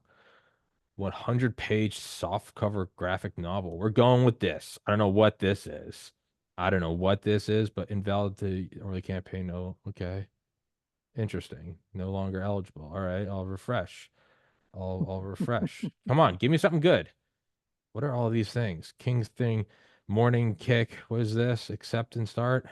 100-page soft cover graphic novel. We're going with this. I don't know what this is. I don't know what this is, but invalid to early campaign. No, okay. Interesting. No longer eligible. All right, I'll refresh. I'll refresh. Come on, give me something good. What are all these things? King's thing, morning kick. What is this? Accept and start.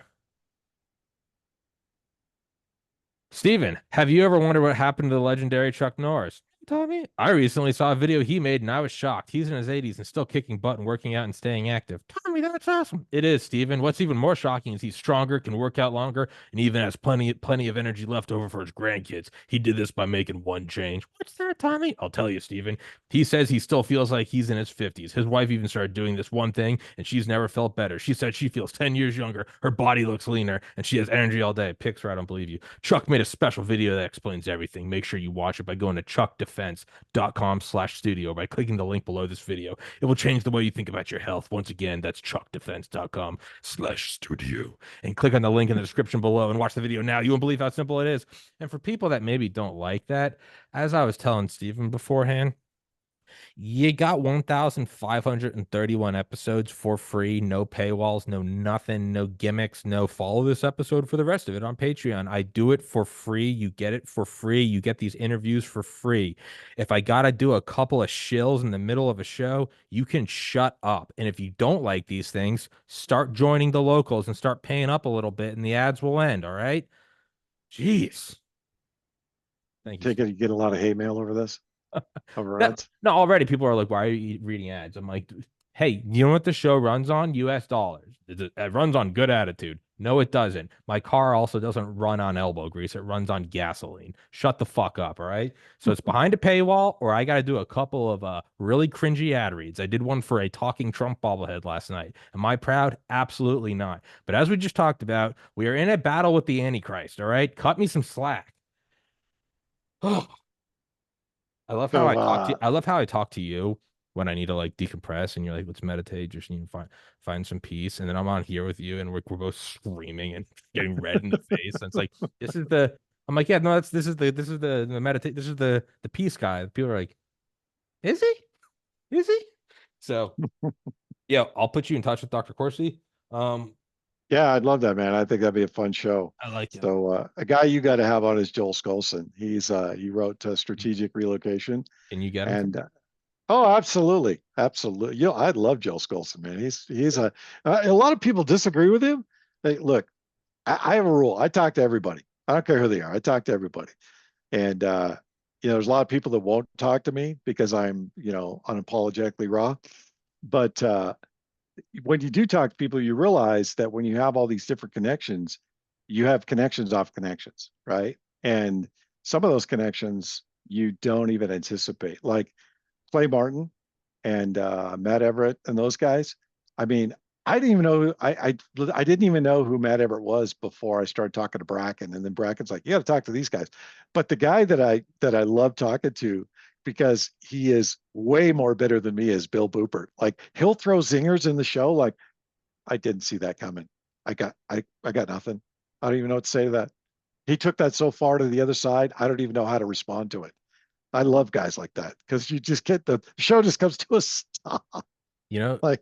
Steven, have you ever wondered what happened to the legendary Chuck Norris? Tommy, I recently saw a video he made and I was shocked. He's in his 80s and still kicking butt and working out and staying active. Tommy, that's awesome. It is, Steven. What's even more shocking is he's stronger, can work out longer, and even has plenty of energy left over for his grandkids. He did this by making one change. What's that, Tommy? I'll tell you, Steven. He says he still feels like he's in his 50s. His wife even started doing this one thing, and she's never felt better. She said she feels 10 years younger, her body looks leaner, and she has energy all day. Picks her, I don't believe you. Chuck made a special video that explains everything. Make sure you watch it by going to chuckdefense.com/studio by clicking the link below this video. It will change the way you think about your health. Once again, that's chuckdefense.com/studio. And click on the link in the description below and watch the video now. You won't believe how simple it is. And for people that maybe don't like that, as I was telling Stephen beforehand, you got 1,531 episodes for free, no paywalls, no nothing, no gimmicks, no follow this episode for the rest of it on Patreon. I do it for free. You get it for free. You get these interviews for free. If I got to do a couple of shills in the middle of a show, you can shut up. And if you don't like these things, start joining the locals and start paying up a little bit and the ads will end. All right. Jeez. Thank you, Take Steve. it. You get a lot of hate mail over this, over No, ads. no, already people are like, why are you reading ads? I'm like, hey, you know what the show runs on? US dollars. It runs on good attitude. No, it doesn't. My car also doesn't run on elbow grease. It runs on gasoline. Shut the fuck up, all right? So it's behind a paywall, or I got to do a couple of really cringy ad reads. I did one for a talking Trump bobblehead last night. Am I proud? Absolutely not. But as we just talked about, we are in a battle with the Antichrist, all right? Cut me some slack. I love how So, I talk to you. I love how I talk to you when I need to like decompress and you're like, let's meditate, just need to find some peace. And then I'm on here with you and we're both screaming and getting red in the face. And it's like, this is the I'm like, yeah, no, this is the meditate, this is the peace guy. People are like, is he? Is he? So yeah, I'll put you in touch with Dr. Corsi. Um, yeah, I'd love that, man. I think that'd be a fun show. I like him. So, a guy you got to have on is Joel Skolson. He wrote Strategic Relocation, Can you get him to and me? oh, absolutely, absolutely. You know, I love Joel Skolson, man. A lot of people disagree with him. Hey, look, I have a rule. I talk to everybody. I don't care who they are. I talk to everybody. And there's a lot of people that won't talk to me because I'm, unapologetically raw. But when you do talk to people, you realize that when you have all these different connections, you have connections off connections, right? And some of those connections you don't even anticipate. Like Clay Martin and Matt Everett and those guys. I mean, I didn't even know I didn't even know who Matt Everett was before I started talking to Bracken, and then Bracken's like, "You got to talk to these guys." But the guy that I love talking to because he is way more bitter than me is Bill Boopert. Like he'll throw zingers in the show. Like I didn't see that coming. I got nothing. I don't even know what to say to that. He took that so far to the other side. I don't even know how to respond to it. I love guys like that because you just get the show just comes to a stop. You know, Like,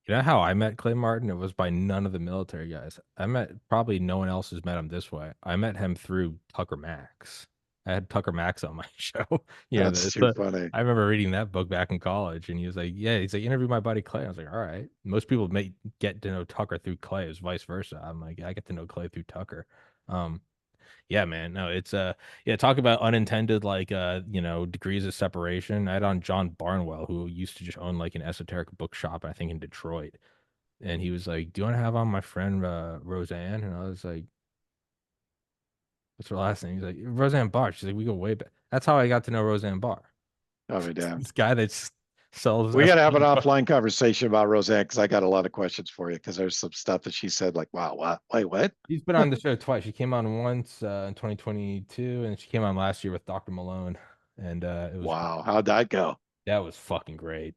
You know how I met Clay Martin? It was by none of the military guys. I met probably no one else has met him this way. I met him through Tucker Max. I had Tucker Max on my show. that's too funny. I remember reading that book back in college, and he was like, "Yeah," he's like, "Interview my buddy Clay." I was like, "All right." Most people may get to know Tucker through Clay, is vice versa. I'm like, I get to know Clay through Tucker. Um, yeah, man. No, it's yeah, talk about unintended like degrees of separation. I had on John Barnwell, who used to just own like an esoteric bookshop, I think in Detroit. And he was like, "Do you want to have on my friend Roseanne?" And I was like, "What's her last name?" He's like, "Roseanne Barr." She's like, "We go way back." That's how I got to know Roseanne Barr. Oh, my damn. This guy that sells We got to have an FP. offline conversation about Roseanne because I got a lot of questions for you because there's some stuff that she said, like, wow, what? Wait, what? She's been on the show twice. She came on once in 2022, and she came on last year with Dr. Malone, and it was Wow, how'd that go? that was fucking great.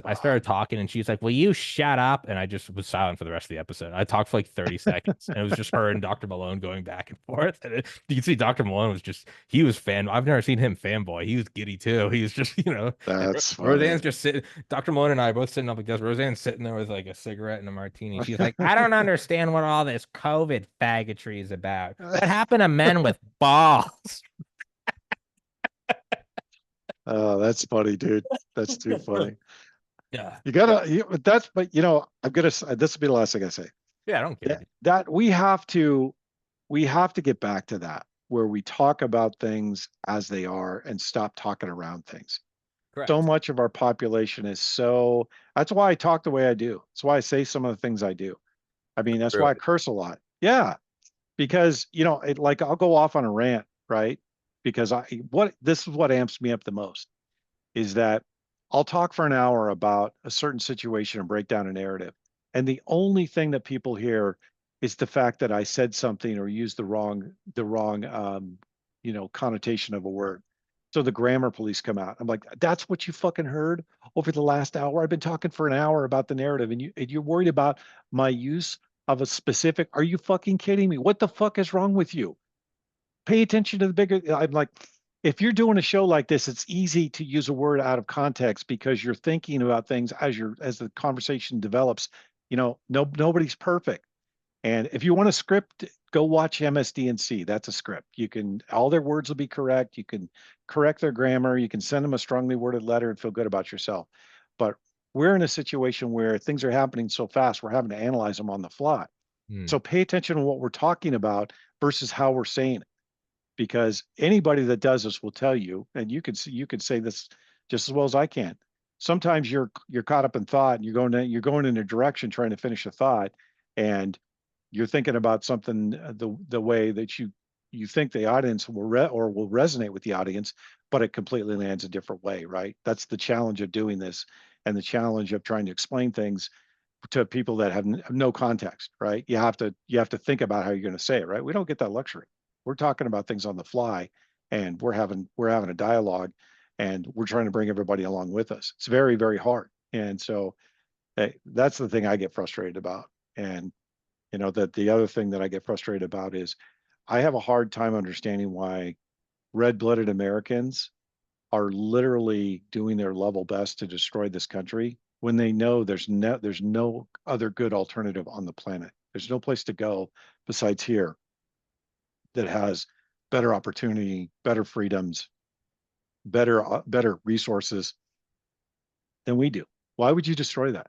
I started talking and she's like, "Will you shut up?" And I just was silent for the rest of the episode. I talked for like 30 seconds and it was just her and Dr. Malone going back and forth. And you can see Dr. Malone was he was I've never seen him fanboy. He was giddy too. He was just, and That's Roseanne's funny. just sitting, Dr. Malone and I both sitting up like this. Roseanne's sitting there with like a cigarette and a martini. She's like, "I don't understand what all this COVID faggotry is about. What happened to men with balls?" Oh, that's funny, dude. That's too funny. Yeah. You gotta, but I'm gonna, this will be the last thing I say. Yeah, I don't care. That we have to get back to that where we talk about things as they are and stop talking around things. So Correct. much of our population is that's why I talk the way I do. That's why I say some of the things I do. I mean, that's why I Really? curse a lot. Yeah, because like I'll go off on a rant, right? Because this is what amps me up the most is that I'll talk for an hour about a certain situation and break down a narrative. And the only thing that people hear is the fact that I said something or used the wrong connotation of a word. So the grammar police come out. I'm like, that's what you fucking heard over the last hour. I've been talking for an hour about the narrative, and you're worried about my use of a specific. Are you fucking kidding me? What the fuck is wrong with you? Pay attention to the bigger. I'm like, if you're doing a show like this, it's easy to use a word out of context because you're thinking about things as the conversation develops. Nobody's perfect. And if you want a script, go watch MSDNC. That's a script. All their words will be correct. You can correct their grammar. You can send them a strongly worded letter and feel good about yourself. But we're in a situation where things are happening so fast, we're having to analyze them on the fly. Hmm. So pay attention to what we're talking about versus how we're saying it, because anybody that does this will tell you, and you could say this just as well as I can. Sometimes you're caught up in thought and you're going in a direction trying to finish a thought, and you're thinking about something the way that you think the audience will resonate with the audience, but it completely lands a different way, right? That's the challenge of doing this, and the challenge of trying to explain things to people that have no context, right? You have to think about how you're going to say it, right? We don't get that luxury. We're talking about things on the fly, and we're having a dialogue, and we're trying to bring everybody along with us. It's very, very hard, and so that's the thing I get frustrated about. And that the other thing that I get frustrated about is I have a hard time understanding why red-blooded Americans are literally doing their level best to destroy this country when they know there's no other good alternative on the planet. There's no place to go besides here that has better opportunity, better freedoms, better resources than we do. Why would you destroy that?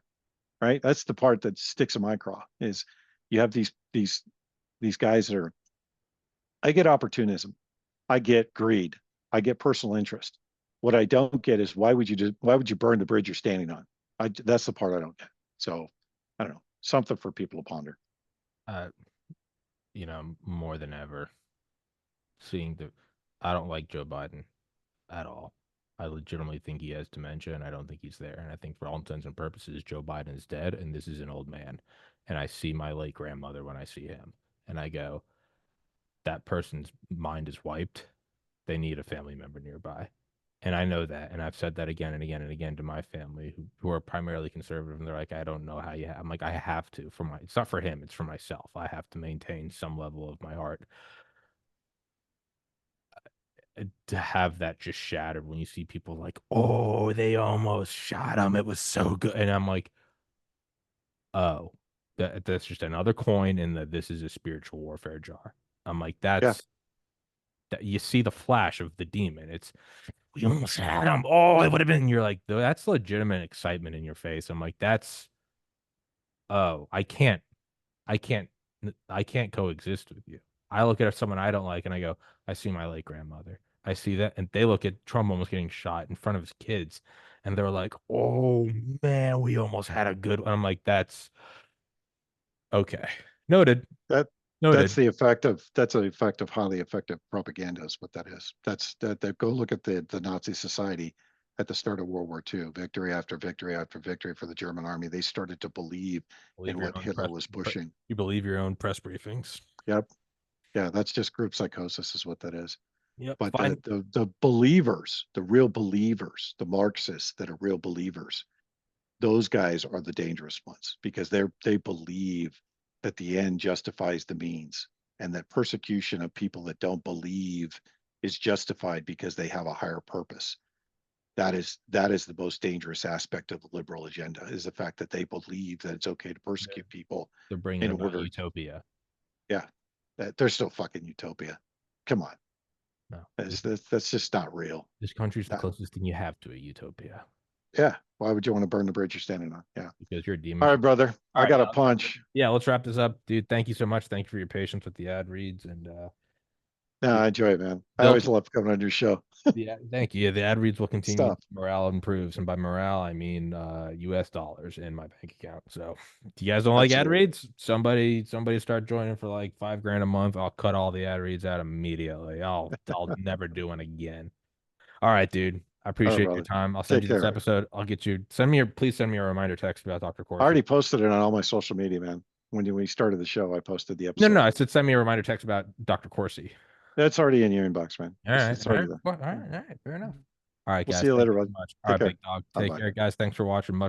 Right? That's the part that sticks in my craw is you have these guys that are. I get opportunism, I get greed, I get personal interest. What I don't get is why would you burn the bridge you're standing on? That's the part I don't get. So I don't know, something for people to ponder. Uh, more than ever, seeing the, I don't like Joe Biden at all. I legitimately think he has dementia, and I don't think he's there. And I think, for all intents and purposes, Joe Biden is dead, and this is an old man. And I see my late grandmother when I see him, and I go, that person's mind is wiped. They need a family member nearby. And I know that. And I've said that again and again and again to my family who are primarily conservative. And they're like, I don't know how you have. I'm like, I have to it's not for him. It's for myself. I have to maintain some level of my heart. To have that just shattered when you see people like, oh, they almost shot him. It was so good. And I'm like, oh, that's just another coin in the this is a spiritual warfare jar. I'm like, Yeah, that you see the flash of the demon. It's we almost had him. Oh, it would have been. You're like, that's legitimate excitement in your face. I'm like, oh, I can't, I can't coexist with you. I look at someone I don't like and I go, I see my late grandmother. I see that. And they look at Trump almost getting shot in front of his kids. And they're like, oh man, we almost had a good one. I'm like, that's okay. Noted. that that's Noted. the effect of highly effective propaganda is what that is. That go look at the Nazi society at the start of World War II, victory after victory after victory for the German army. They started to believe Believe in your what own Hitler was pushing. you believe your own press briefings. Yep. Yeah, that's just group psychosis is what that is. Yep. But Fine. the believers, the real believers, the Marxists that are real believers, those guys are the dangerous ones because they believe that the end justifies the means, and that persecution of people that don't believe is justified because they have a higher purpose. That is the most dangerous aspect of the liberal agenda, is the fact that they believe that it's okay to persecute people They're bringing in about order. utopia. Yeah, they're still fucking utopia. Come on, No, that's just not real. this country's the Uh, closest thing you have to a utopia yeah, why would you want to burn the bridge you're standing on? Yeah. because you're a demon. All right, brother. All I right, got a punch. yeah, let's wrap this up, dude. Thank you so much. Thank you for your patience with the ad reads and No, I enjoy it, man. I they'll always love coming on your show. yeah, thank you. Yeah, the ad reads will continue. Stuff. Morale improves, and by morale, I mean U.S. dollars in my bank account. So, if you guys don't like ad Absolutely. reads, somebody start joining for like $5,000 a month. I'll cut all the ad reads out immediately. I'll never do one again. All right, dude. I All right, appreciate your brother. time. I'll send Take you this care. episode. I'll get you. Please send me a reminder text about Dr. I Corsi. already posted it on all my social media, man. When we started the show, I posted the No, episode. I said send me a reminder text about Dr. Corsi. That's already in your inbox, man. All right, It's all right, already there. all right, all right, fair enough. All right, We'll see guys. you Thank later, you bud. so much. All Take right, care. big dog. Bye Take bye. care, guys. Thanks for watching. Much